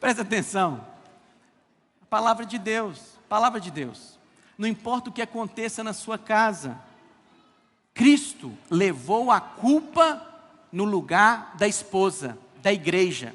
Presta atenção. A palavra de Deus, palavra de Deus. Não importa o que aconteça na sua casa, Cristo levou a culpa no lugar da esposa, da igreja.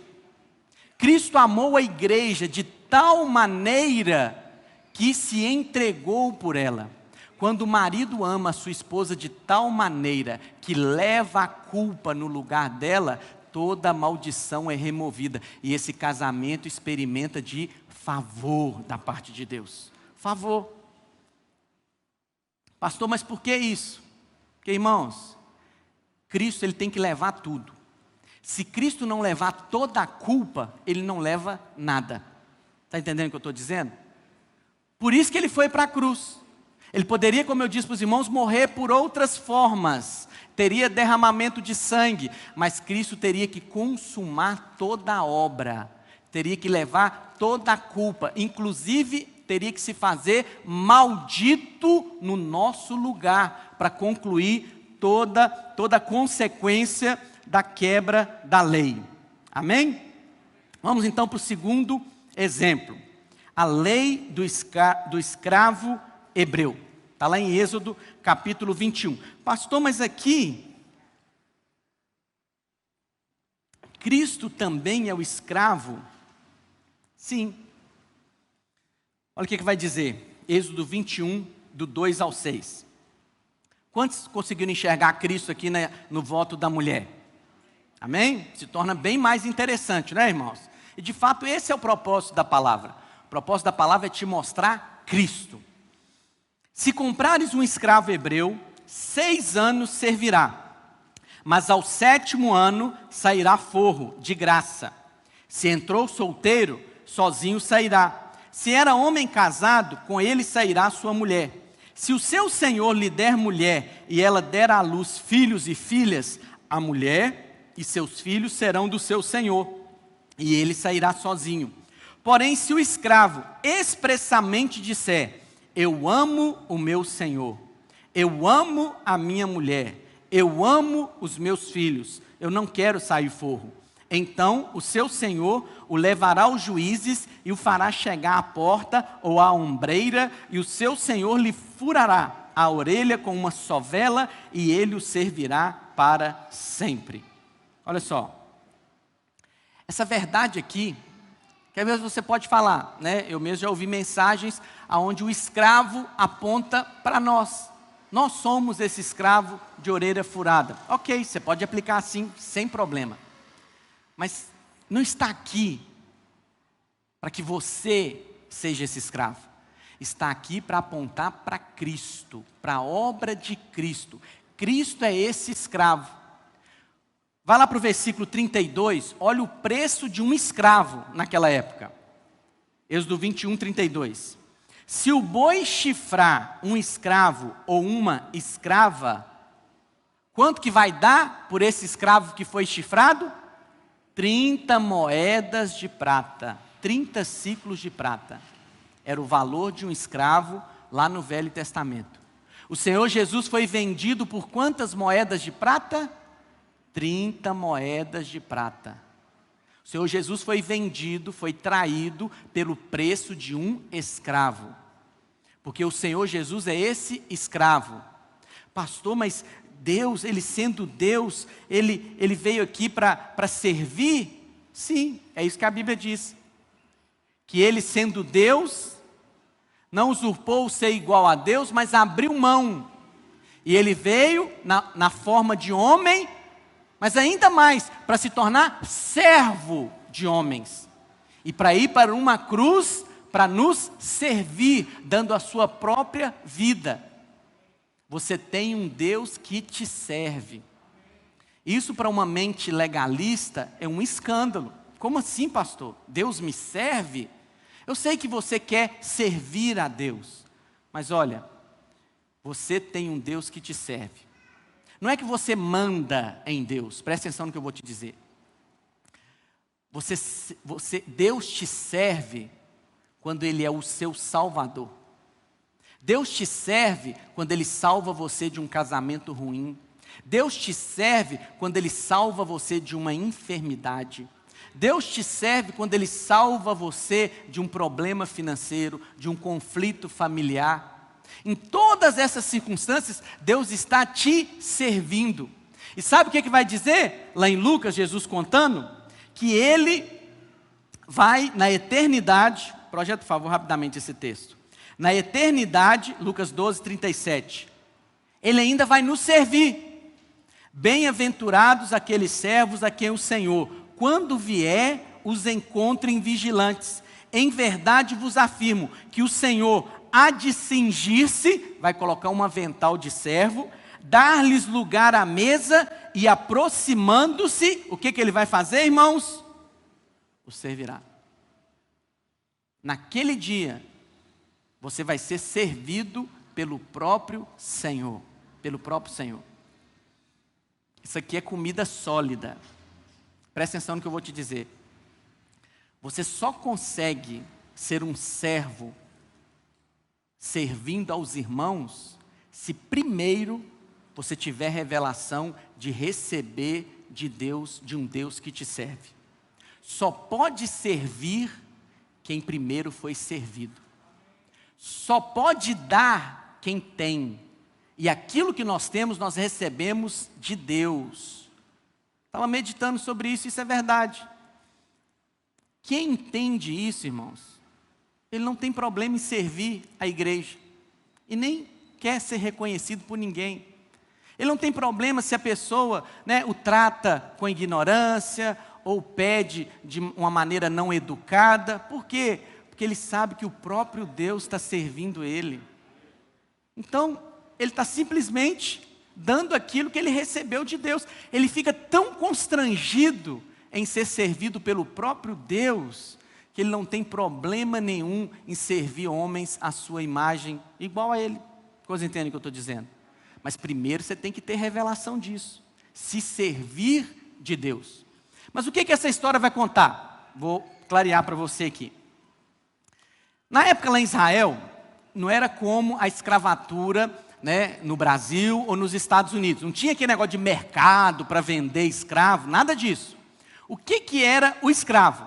Cristo amou a igreja de tal maneira que se entregou por ela. Quando o marido ama a sua esposa de tal maneira que leva a culpa no lugar dela, toda a maldição é removida. E esse casamento experimenta de favor da parte de Deus. Favor. Pastor, mas por que isso? Porque, irmãos, Cristo ele tem que levar tudo. Se Cristo não levar toda a culpa, ele não leva nada. Está entendendo o que eu estou dizendo? Por isso que ele foi para a cruz. Ele poderia, como eu disse para os irmãos, morrer por outras formas. Teria derramamento de sangue. Mas Cristo teria que consumar toda a obra. Teria que levar toda a culpa. Inclusive, teria que se fazer maldito no nosso lugar. Para concluir toda a consequência da quebra da lei. Amém? Vamos então para o segundo exemplo. A lei do escravo hebreu. Está lá em Êxodo capítulo 21. Pastor, mas aqui Cristo também é o escravo? Sim. Olha o que vai dizer. Êxodo 21, do 2 ao 6. Quantos conseguiram enxergar Cristo aqui no voto da mulher? Amém? Se torna bem mais interessante, né, irmãos? E de fato esse é o propósito da palavra. O propósito da palavra é te mostrar Cristo. Se comprares um escravo hebreu, 6 anos servirá, mas ao 7º ano sairá forro, de graça. Se entrou solteiro, sozinho sairá. Se era homem casado, com ele sairá sua mulher. Se o seu senhor lhe der mulher, e ela der à luz filhos e filhas, a mulher e seus filhos serão do seu senhor, e ele sairá sozinho. Porém, se o escravo expressamente disser: eu amo o meu senhor, eu amo a minha mulher, eu amo os meus filhos, eu não quero sair forro. Então o seu senhor o levará aos juízes e o fará chegar à porta ou à ombreira, e o seu senhor lhe furará a orelha com uma sovela, e ele o servirá para sempre. Olha só, essa verdade aqui, que às vezes você pode falar, né? Eu mesmo já ouvi mensagens onde o escravo aponta para nós. Nós somos esse escravo de orelha furada. Ok, você pode aplicar assim, sem problema. Mas não está aqui para que você seja esse escravo. Está aqui para apontar para Cristo, para a obra de Cristo. Cristo é esse escravo. Vai lá para o versículo 32, olha o preço de um escravo naquela época. Êxodo 21, 32. Se o boi chifrar um escravo ou uma escrava, quanto que vai dar por esse escravo que foi chifrado? 30 moedas de prata, 30 ciclos de prata. Era o valor de um escravo lá no Velho Testamento. O Senhor Jesus foi vendido por quantas moedas de prata? 30 moedas de prata. O Senhor Jesus foi vendido, foi traído pelo preço de um escravo. Porque o Senhor Jesus é esse escravo. Pastor, mas Deus, Ele sendo Deus, Ele veio aqui para servir? Sim, é isso que a Bíblia diz. Que Ele sendo Deus, não usurpou o ser igual a Deus, mas abriu mão. E ele veio na forma de homem, mas ainda mais, para se tornar servo de homens. E para ir para uma cruz, para nos servir, dando a sua própria vida. Você tem um Deus que te serve. Isso para uma mente legalista é um escândalo. Como assim, pastor? Deus me serve? Eu sei que você quer servir a Deus, mas olha, você tem um Deus que te serve. Não é que você manda em Deus, presta atenção no que eu vou te dizer. Deus te serve quando Ele é o seu Salvador. Deus te serve quando Ele salva você de um casamento ruim. Deus te serve quando Ele salva você de uma enfermidade. Deus te serve quando Ele salva você de um problema financeiro, de um conflito familiar. Em todas essas circunstâncias, Deus está te servindo. E sabe o que vai dizer? Lá em Lucas, Jesus contando, que Ele vai na eternidade, projeta por favor rapidamente esse texto. Na eternidade, Lucas 12, 37, Ele ainda vai nos servir. Bem-aventurados aqueles servos a quem o Senhor, quando vier, os encontrem vigilantes. Em verdade vos afirmo que o Senhor há de cingir-se, vai colocar um avental de servo, dar-lhes lugar à mesa e aproximando-se, o que Ele vai fazer, irmãos? O servirá. Naquele dia, você vai ser servido pelo próprio Senhor. Pelo próprio Senhor. Isso aqui é comida sólida. Presta atenção no que eu vou te dizer. Você só consegue ser um servo servindo aos irmãos se primeiro você tiver revelação de receber de Deus, de um Deus que te serve. Só pode servir quem primeiro foi servido. Só pode dar quem tem. E aquilo que nós temos, nós recebemos de Deus. Estava meditando sobre isso, isso é verdade. Quem entende isso, irmãos, ele não tem problema em servir a igreja. E nem quer ser reconhecido por ninguém. Ele não tem problema se a pessoa, o trata com ignorância, ou pede de uma maneira não educada. Por quê? Porque ele sabe que o próprio Deus está servindo ele. Então, ele está simplesmente dando aquilo que ele recebeu de Deus. Ele fica tão constrangido em ser servido pelo próprio Deus, que ele não tem problema nenhum em servir homens à sua imagem, igual a ele. Vocês entendem o que eu estou dizendo? Mas primeiro você tem que ter revelação disso. Se servir de Deus. Mas o que essa história vai contar? Vou clarear para você aqui. Na época lá em Israel, não era como a escravatura, no Brasil ou nos Estados Unidos. Não tinha aquele negócio de mercado para vender escravo, nada disso. O que era o escravo?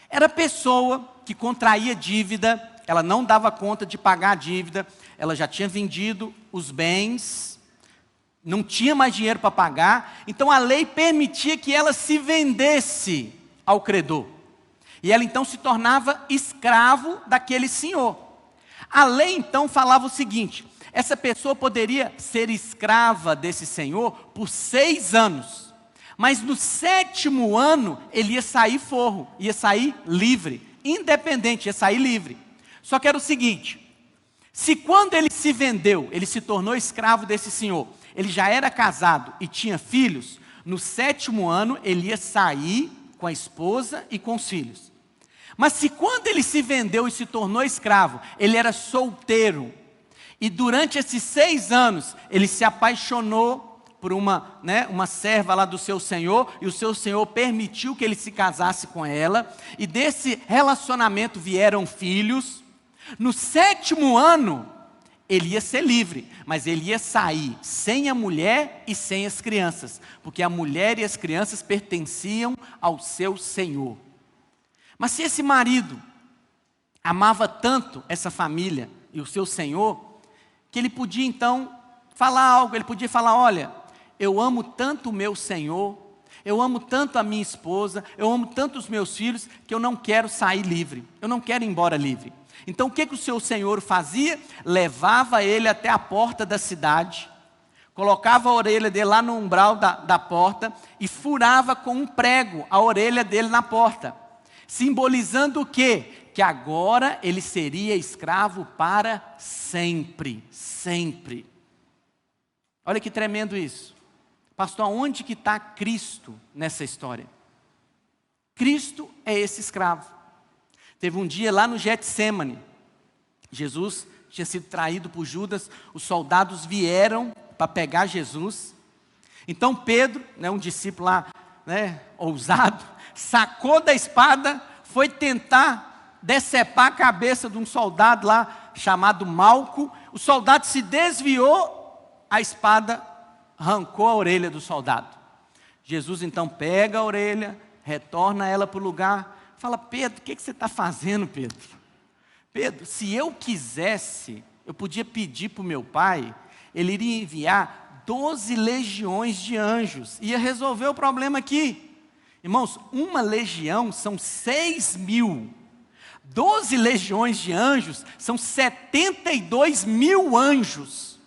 Era a pessoa que contraía dívida, ela não dava conta de pagar a dívida, ela já tinha vendido os bens, não tinha mais dinheiro para pagar, então a lei permitia que ela se vendesse ao credor. E ela então se tornava escravo daquele senhor. A lei então falava o seguinte: essa pessoa poderia ser escrava desse senhor por 6 anos. Mas no 7º ano, ele ia sair forro, ia sair livre, independente, ia sair livre. Só que era o seguinte: se quando ele se vendeu, ele se tornou escravo desse senhor, ele já era casado e tinha filhos, no 7º ano ele ia sair com a esposa e com os filhos. Mas se quando ele se vendeu e se tornou escravo, ele era solteiro, e durante esses 6 anos, ele se apaixonou por uma serva lá do seu senhor, e o seu senhor permitiu que ele se casasse com ela, e desse relacionamento vieram filhos. No 7º ano, ele ia ser livre, mas ele ia sair sem a mulher e sem as crianças, porque a mulher e as crianças pertenciam ao seu senhor. Mas se esse marido amava tanto essa família e o seu senhor, que ele podia então falar algo, ele podia falar: olha, eu amo tanto o meu senhor, eu amo tanto a minha esposa, eu amo tanto os meus filhos, que eu não quero sair livre, eu não quero ir embora livre. Então o que o seu senhor fazia? Levava ele até a porta da cidade, colocava a orelha dele lá no umbral da porta e furava com um prego a orelha dele na porta, simbolizando o quê? Que agora ele seria escravo para sempre, sempre. Olha que tremendo isso. Pastor, onde que está Cristo nessa história? Cristo é esse escravo. Teve um dia lá no Getsêmani, Jesus tinha sido traído por Judas, os soldados vieram para pegar Jesus. Então Pedro, um discípulo lá, ousado, sacou da espada, foi tentar decepar a cabeça de um soldado lá, chamado Malco. O soldado se desviou, a espada arrancou a orelha do soldado. Jesus então pega a orelha, retorna ela para o lugar, fala: Pedro, o que você está fazendo, Pedro? Pedro, se eu quisesse, eu podia pedir para o meu pai, ele iria enviar 12 legiões de anjos, ia resolver o problema aqui. Irmãos, uma legião são 6.000, 12 legiões de anjos são 72.000 anjos.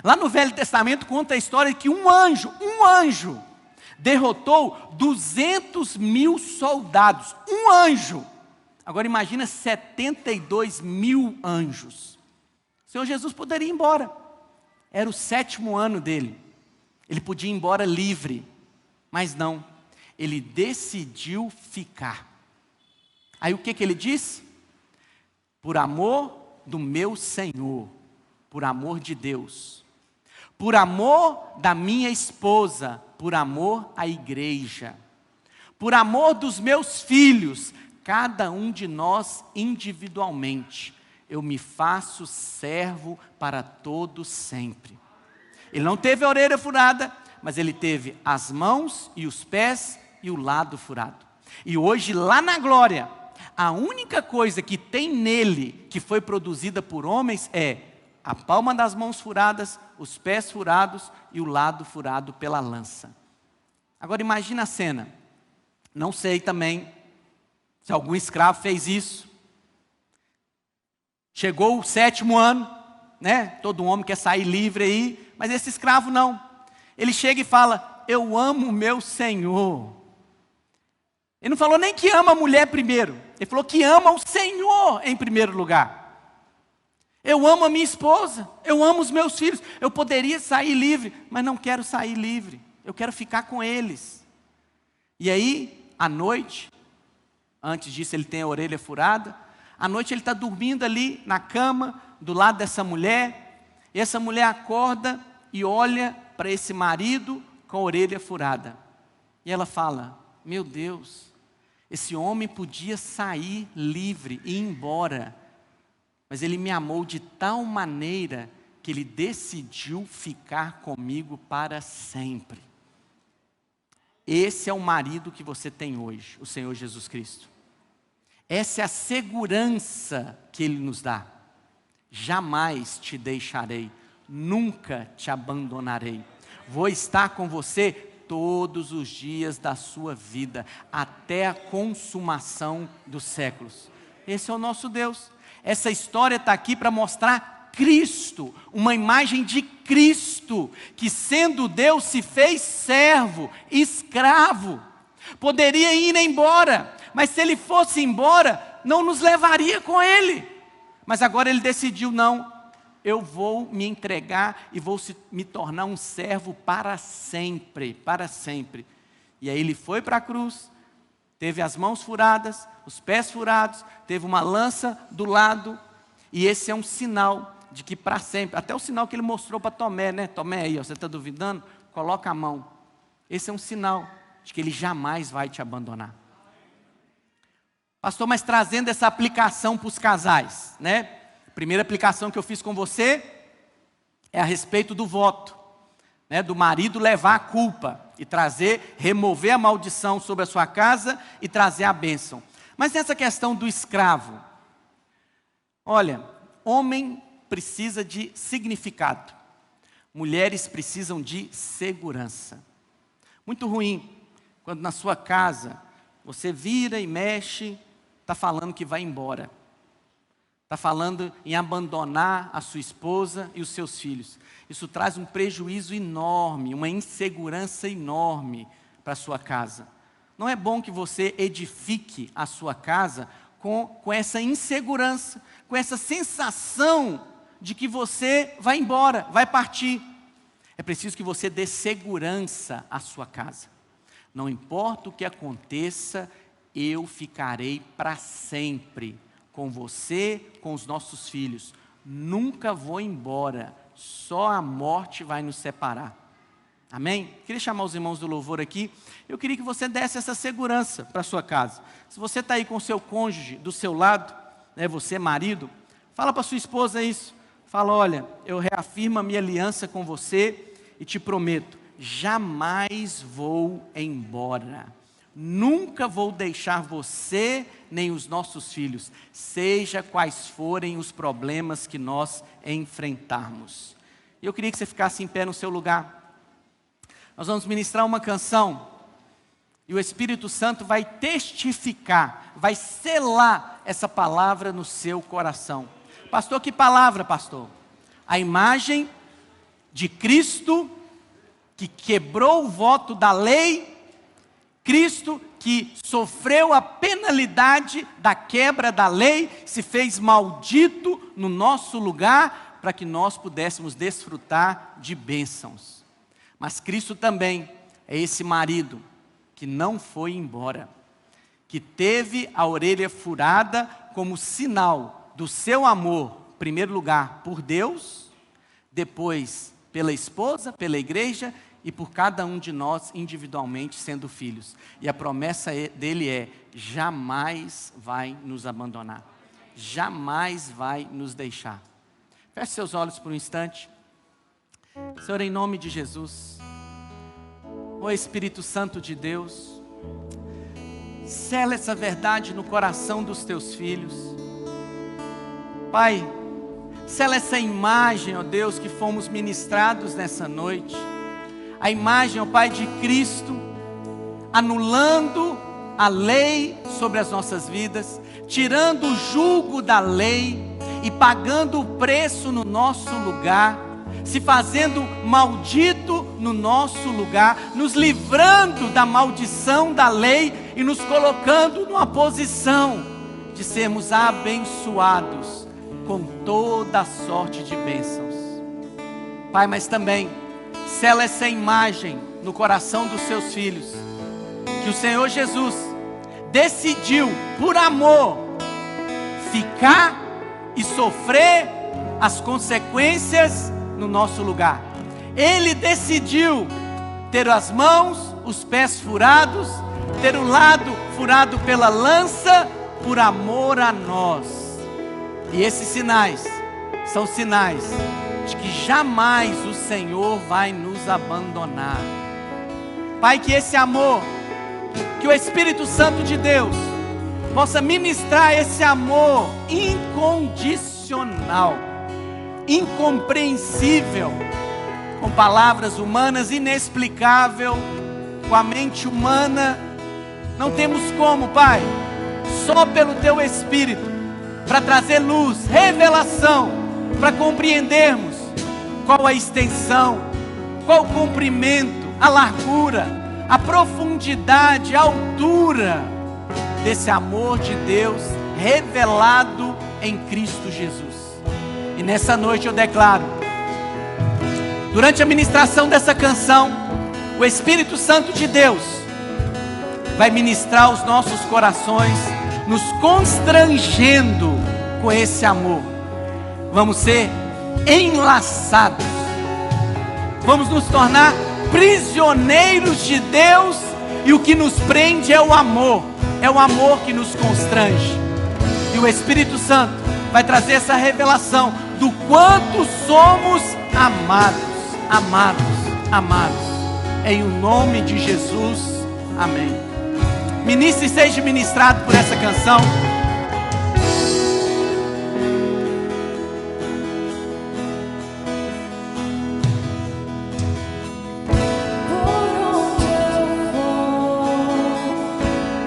Lá no Velho Testamento conta a história de que um anjo, derrotou 200.000 soldados, um anjo. Agora imagina 72.000 anjos. O Senhor Jesus poderia ir embora, era o 7º ano dele, ele podia ir embora livre, mas não, ele decidiu ficar. Aí o que ele disse? Por amor do meu Senhor, por amor de Deus, por amor da minha esposa, por amor à igreja, por amor dos meus filhos, cada um de nós individualmente, eu me faço servo para todos sempre. Ele não teve a orelha furada, mas ele teve as mãos e os pés e o lado furado. E hoje lá na glória, a única coisa que tem nele, que foi produzida por homens, é a palma das mãos furadas, os pés furados e o lado furado pela lança. Agora imagina a cena. Não sei também se algum escravo fez isso. Chegou o 7º ano, todo homem quer sair livre aí, mas esse escravo não. Ele chega e fala: eu amo o meu Senhor. Ele não falou nem que ama a mulher primeiro, ele falou que ama o Senhor em primeiro lugar. Eu amo a minha esposa, eu amo os meus filhos, eu poderia sair livre, mas não quero sair livre, eu quero ficar com eles. E aí, à noite, antes disso ele tem a orelha furada, à noite ele está dormindo ali na cama, do lado dessa mulher, e essa mulher acorda e olha para esse marido com a orelha furada. E ela fala: meu Deus, esse homem podia sair livre e ir embora, mas ele me amou de tal maneira que ele decidiu ficar comigo para sempre. Esse é o marido que você tem hoje, o Senhor Jesus Cristo. Essa é a segurança que Ele nos dá. Jamais te deixarei, nunca te abandonarei. Vou estar com você todos os dias da sua vida, até a consumação dos séculos. Esse é o nosso Deus. Essa história está aqui para mostrar Cristo, uma imagem de Cristo, que sendo Deus se fez servo, escravo. Poderia ir embora, mas se ele fosse embora, não nos levaria com ele. Mas agora ele decidiu: não, eu vou me entregar e vou me tornar um servo para sempre, para sempre. E aí ele foi para a cruz, teve as mãos furadas, os pés furados, teve uma lança do lado, e esse é um sinal de que para sempre, até o sinal que ele mostrou para Tomé, Tomé aí, você está duvidando? Coloca a mão. Esse é um sinal de que ele jamais vai te abandonar. Pastor, mas trazendo essa aplicação para os casais, A primeira aplicação que eu fiz com você é a respeito do voto, do marido levar a culpa e remover a maldição sobre a sua casa e trazer a bênção. Mas nessa questão do escravo, olha, homem precisa de significado, mulheres precisam de segurança. Muito ruim quando na sua casa você vira e mexe, está falando que vai embora. Está falando em abandonar a sua esposa e os seus filhos. Isso traz um prejuízo enorme, uma insegurança enorme para a sua casa. Não é bom que você edifique a sua casa com essa insegurança, com essa sensação de que você vai embora, vai partir. É preciso que você dê segurança à sua casa. Não importa o que aconteça, eu ficarei para sempre com você, com os nossos filhos. Nunca vou embora, só a morte vai nos separar. Amém? Queria chamar os irmãos do louvor aqui. Eu queria que você desse essa segurança para a sua casa. Se você está aí com o seu cônjuge do seu lado, né, você marido, fala para sua esposa isso. Fala, olha, eu reafirmo a minha aliança com você e te prometo, jamais vou embora. Nunca vou deixar você nem os nossos filhos, seja quais forem os problemas que nós enfrentarmos. E eu queria que você ficasse em pé no seu lugar. Nós vamos ministrar uma canção e o Espírito Santo vai testificar, vai selar essa palavra no seu coração. Pastor, que palavra, pastor? A imagem de Cristo que quebrou o voto da lei, Cristo que sofreu a penalidade da quebra da lei, se fez maldito no nosso lugar, para que nós pudéssemos desfrutar de bênçãos. Mas Cristo também é esse marido que não foi embora, que teve a orelha furada como sinal do seu amor, em primeiro lugar, por Deus, depois pela esposa, pela igreja e por cada um de nós individualmente sendo filhos. E a promessa dele é, jamais vai nos abandonar, jamais vai nos deixar. Feche seus olhos por um instante. Senhor, em nome de Jesus, ó Espírito Santo de Deus, sela essa verdade no coração dos teus filhos. Pai, sela essa imagem, ó Deus, que fomos ministrados nessa noite. A imagem, ó Pai, de Cristo, anulando a lei sobre as nossas vidas, tirando o jugo da lei e pagando o preço no nosso lugar, se fazendo maldito no nosso lugar, nos livrando da maldição da lei e nos colocando numa posição de sermos abençoados com toda a sorte de bênçãos. Pai, mas também sela essa imagem no coração dos seus filhos, que o Senhor Jesus decidiu, por amor, ficar e sofrer as consequências no nosso lugar. Ele decidiu ter as mãos, os pés furados, ter o lado furado pela lança, por amor a nós. E esses sinais são sinais de que jamais o Senhor vai nos abandonar. Pai, que esse amor, que o Espírito Santo de Deus possa ministrar esse amor incondicional, incompreensível, com palavras humanas, inexplicável, com a mente humana. Não temos como, Pai, só pelo Teu Espírito, para trazer luz, revelação, para compreendermos qual a extensão, qual o comprimento, a largura, a profundidade, a altura desse amor de Deus revelado em Cristo Jesus. E nessa noite eu declaro, durante a ministração dessa canção, o Espírito Santo de Deus vai ministrar os nossos corações, nos constrangendo com esse amor. Vamos ser enlaçados, vamos nos tornar prisioneiros de Deus, e o que nos prende é o amor que nos constrange. E o Espírito Santo vai trazer essa revelação do quanto somos amados, amados, amados. Em o nome de Jesus, amém. Ministre e seja ministrado por essa canção.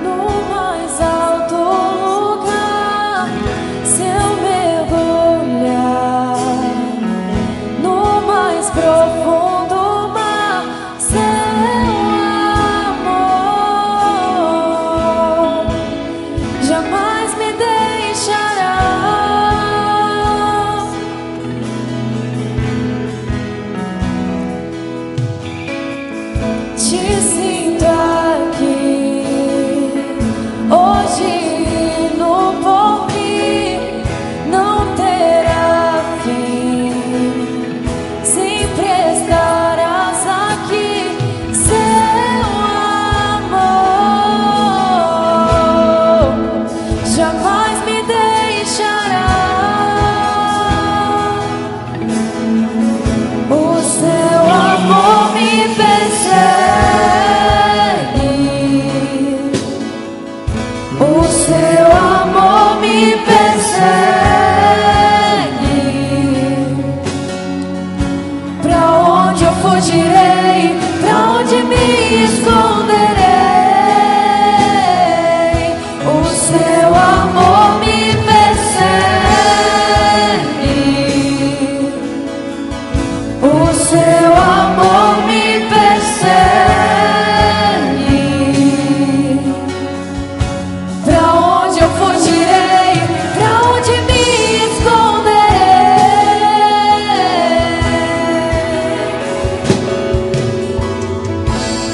No mais alto lugar, seu jamais me deixará. O seu amor me persegue. O seu amor me persegue. Pra onde eu fugirei? Pra onde me esconderei? O seu amor me persegue. O seu amor me persegue. Pra onde eu fugirei? Pra onde me esconderei?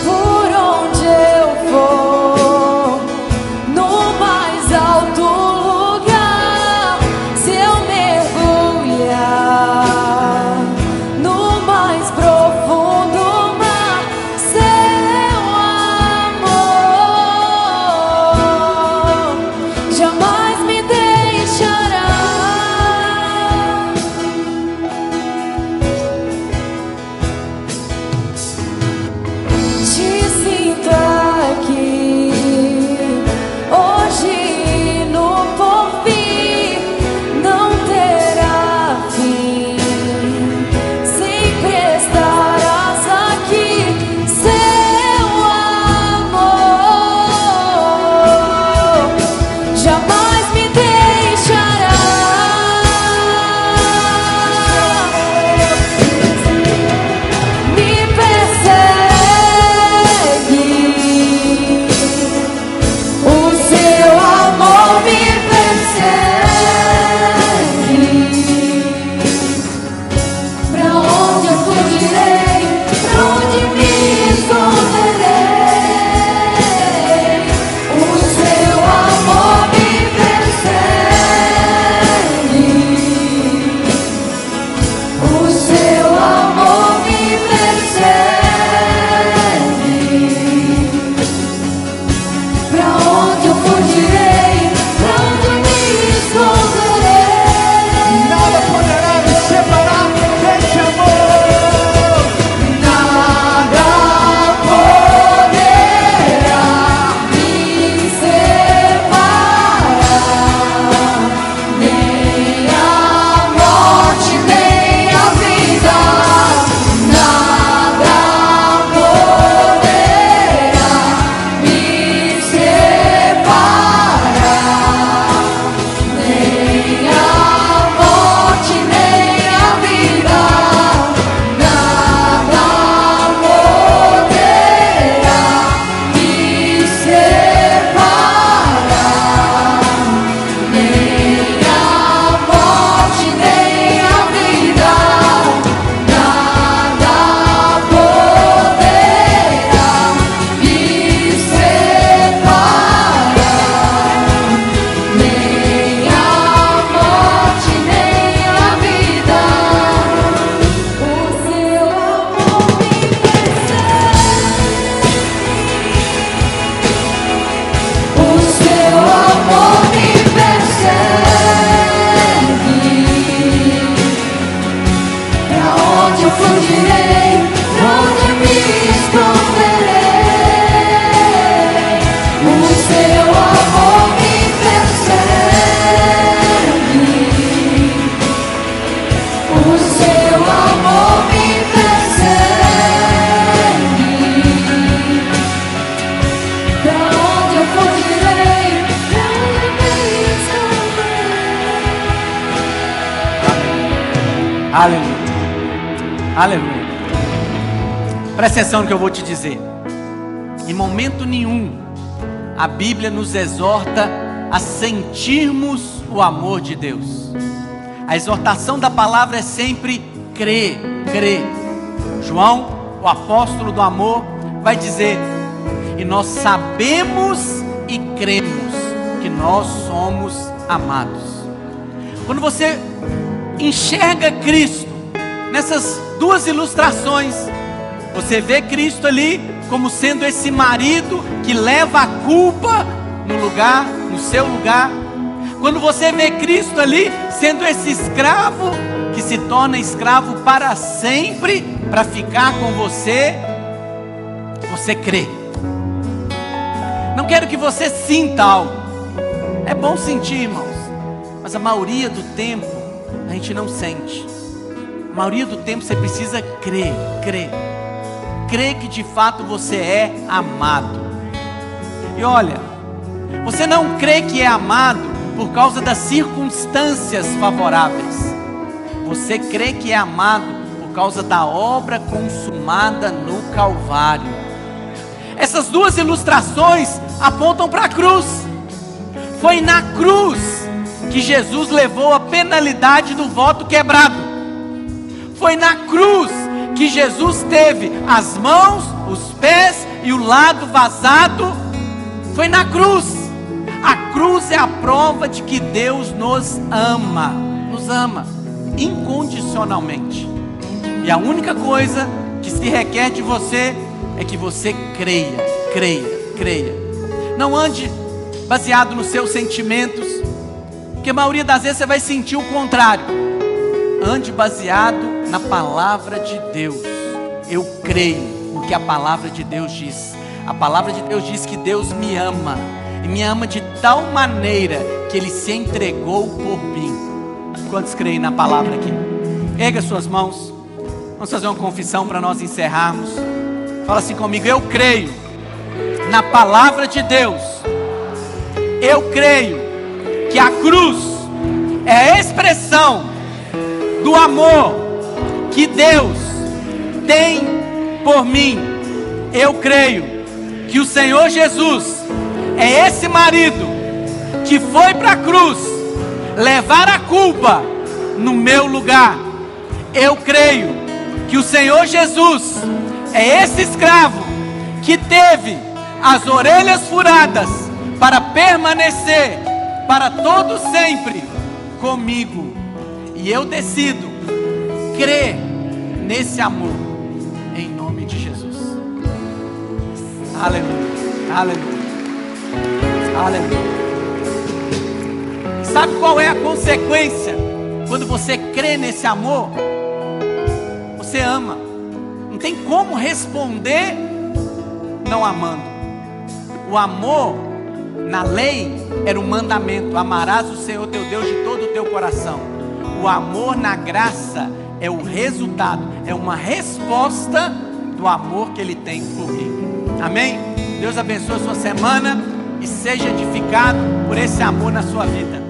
Por onde eu for, no mais alto lugar, se eu mergulhar no mais profundo mar, seu amor jamais me deixará. Te sinto aqui, hoje e no porvir, não terá fim. Sempre estarás aqui, seu amor jamais me deixará. Me persegue. O seu amor me persegue. Pra onde eu fugirei? Pra onde me esconderei? O seu amor me persegue. O seu amor me persegue. Pra onde eu fugirei? Pra onde me esconderei? Nada poderá me separar desse amor. Nada poderá me separar, nem a morte, nem a vida. Nada poderá me separar, nem a morte, nem a vida. Nada poderá me separar, nem a morte, nem a vida. Nada poderá me separar, nem a morte, nem a vida. O seu amor me persegue. O seu amor me persegue. Pra onde eu fugirei? Pra onde me esconderei? O seu amor me persegue. O seu amor me persegue. Pra onde eu fugirei? Pra onde me esconderei? Aleluia. Aleluia. Presta atenção no que eu vou te dizer. Em momento nenhum a Bíblia nos exorta a sentirmos o amor de Deus. A exortação da palavra é sempre crer, crer. João, o apóstolo do amor, vai dizer: e nós sabemos e cremos que nós somos amados. Quando você enxerga Cristo nessas duas ilustrações, você vê Cristo ali como sendo esse marido que leva a culpa no lugar, no seu lugar, Quando você vê Cristo ali sendo esse escravo que se torna escravo para sempre, para ficar com você, você crê. Não quero que você sinta algo. É bom sentir, irmãos, mas a maioria do tempo a gente não sente. A maioria do tempo você precisa crer. Crer que de fato você é amado. E olha, você não crê que é amado por causa das circunstâncias favoráveis. Você crê que é amado por causa da obra consumada no Calvário. Essas duas ilustrações apontam para a cruz. Foi na cruz que Jesus levou a penalidade do voto quebrado. Foi na cruz que Jesus teve as mãos, os pés e o lado vazado. Foi na cruz. A cruz é a prova de que Deus nos ama incondicionalmente. E a única coisa que se requer de você é que você creia. Não ande baseado nos seus sentimentos, porque a maioria das vezes você vai sentir o contrário. Ande baseado na palavra de Deus. Eu creio no que a palavra de Deus diz. A palavra de Deus diz que Deus me ama, e me ama de tal maneira que Ele se entregou por mim. Quantos creem na palavra aqui? Erga suas mãos. Vamos fazer uma confissão para nós encerrarmos. Fala assim comigo: eu creio na palavra de Deus. Eu creio que a cruz é a expressão do amor que Deus tem por mim. Eu creio que o Senhor Jesus é esse marido que foi para a cruz levar a culpa no meu lugar. Eu creio que o Senhor Jesus é esse escravo que teve as orelhas furadas para permanecer para todo sempre comigo. E eu decido crer nesse amor em nome de Jesus. Aleluia, aleluia, aleluia. Sabe qual é a consequência quando você crê nesse amor? Você ama. Não tem como responder não amando. O amor na lei era um mandamento: amarás o Senhor teu Deus de todo o teu coração. O amor na graça é o resultado, é uma resposta do amor que Ele tem por mim. Amém? Deus abençoe a sua semana e seja edificado por esse amor na sua vida.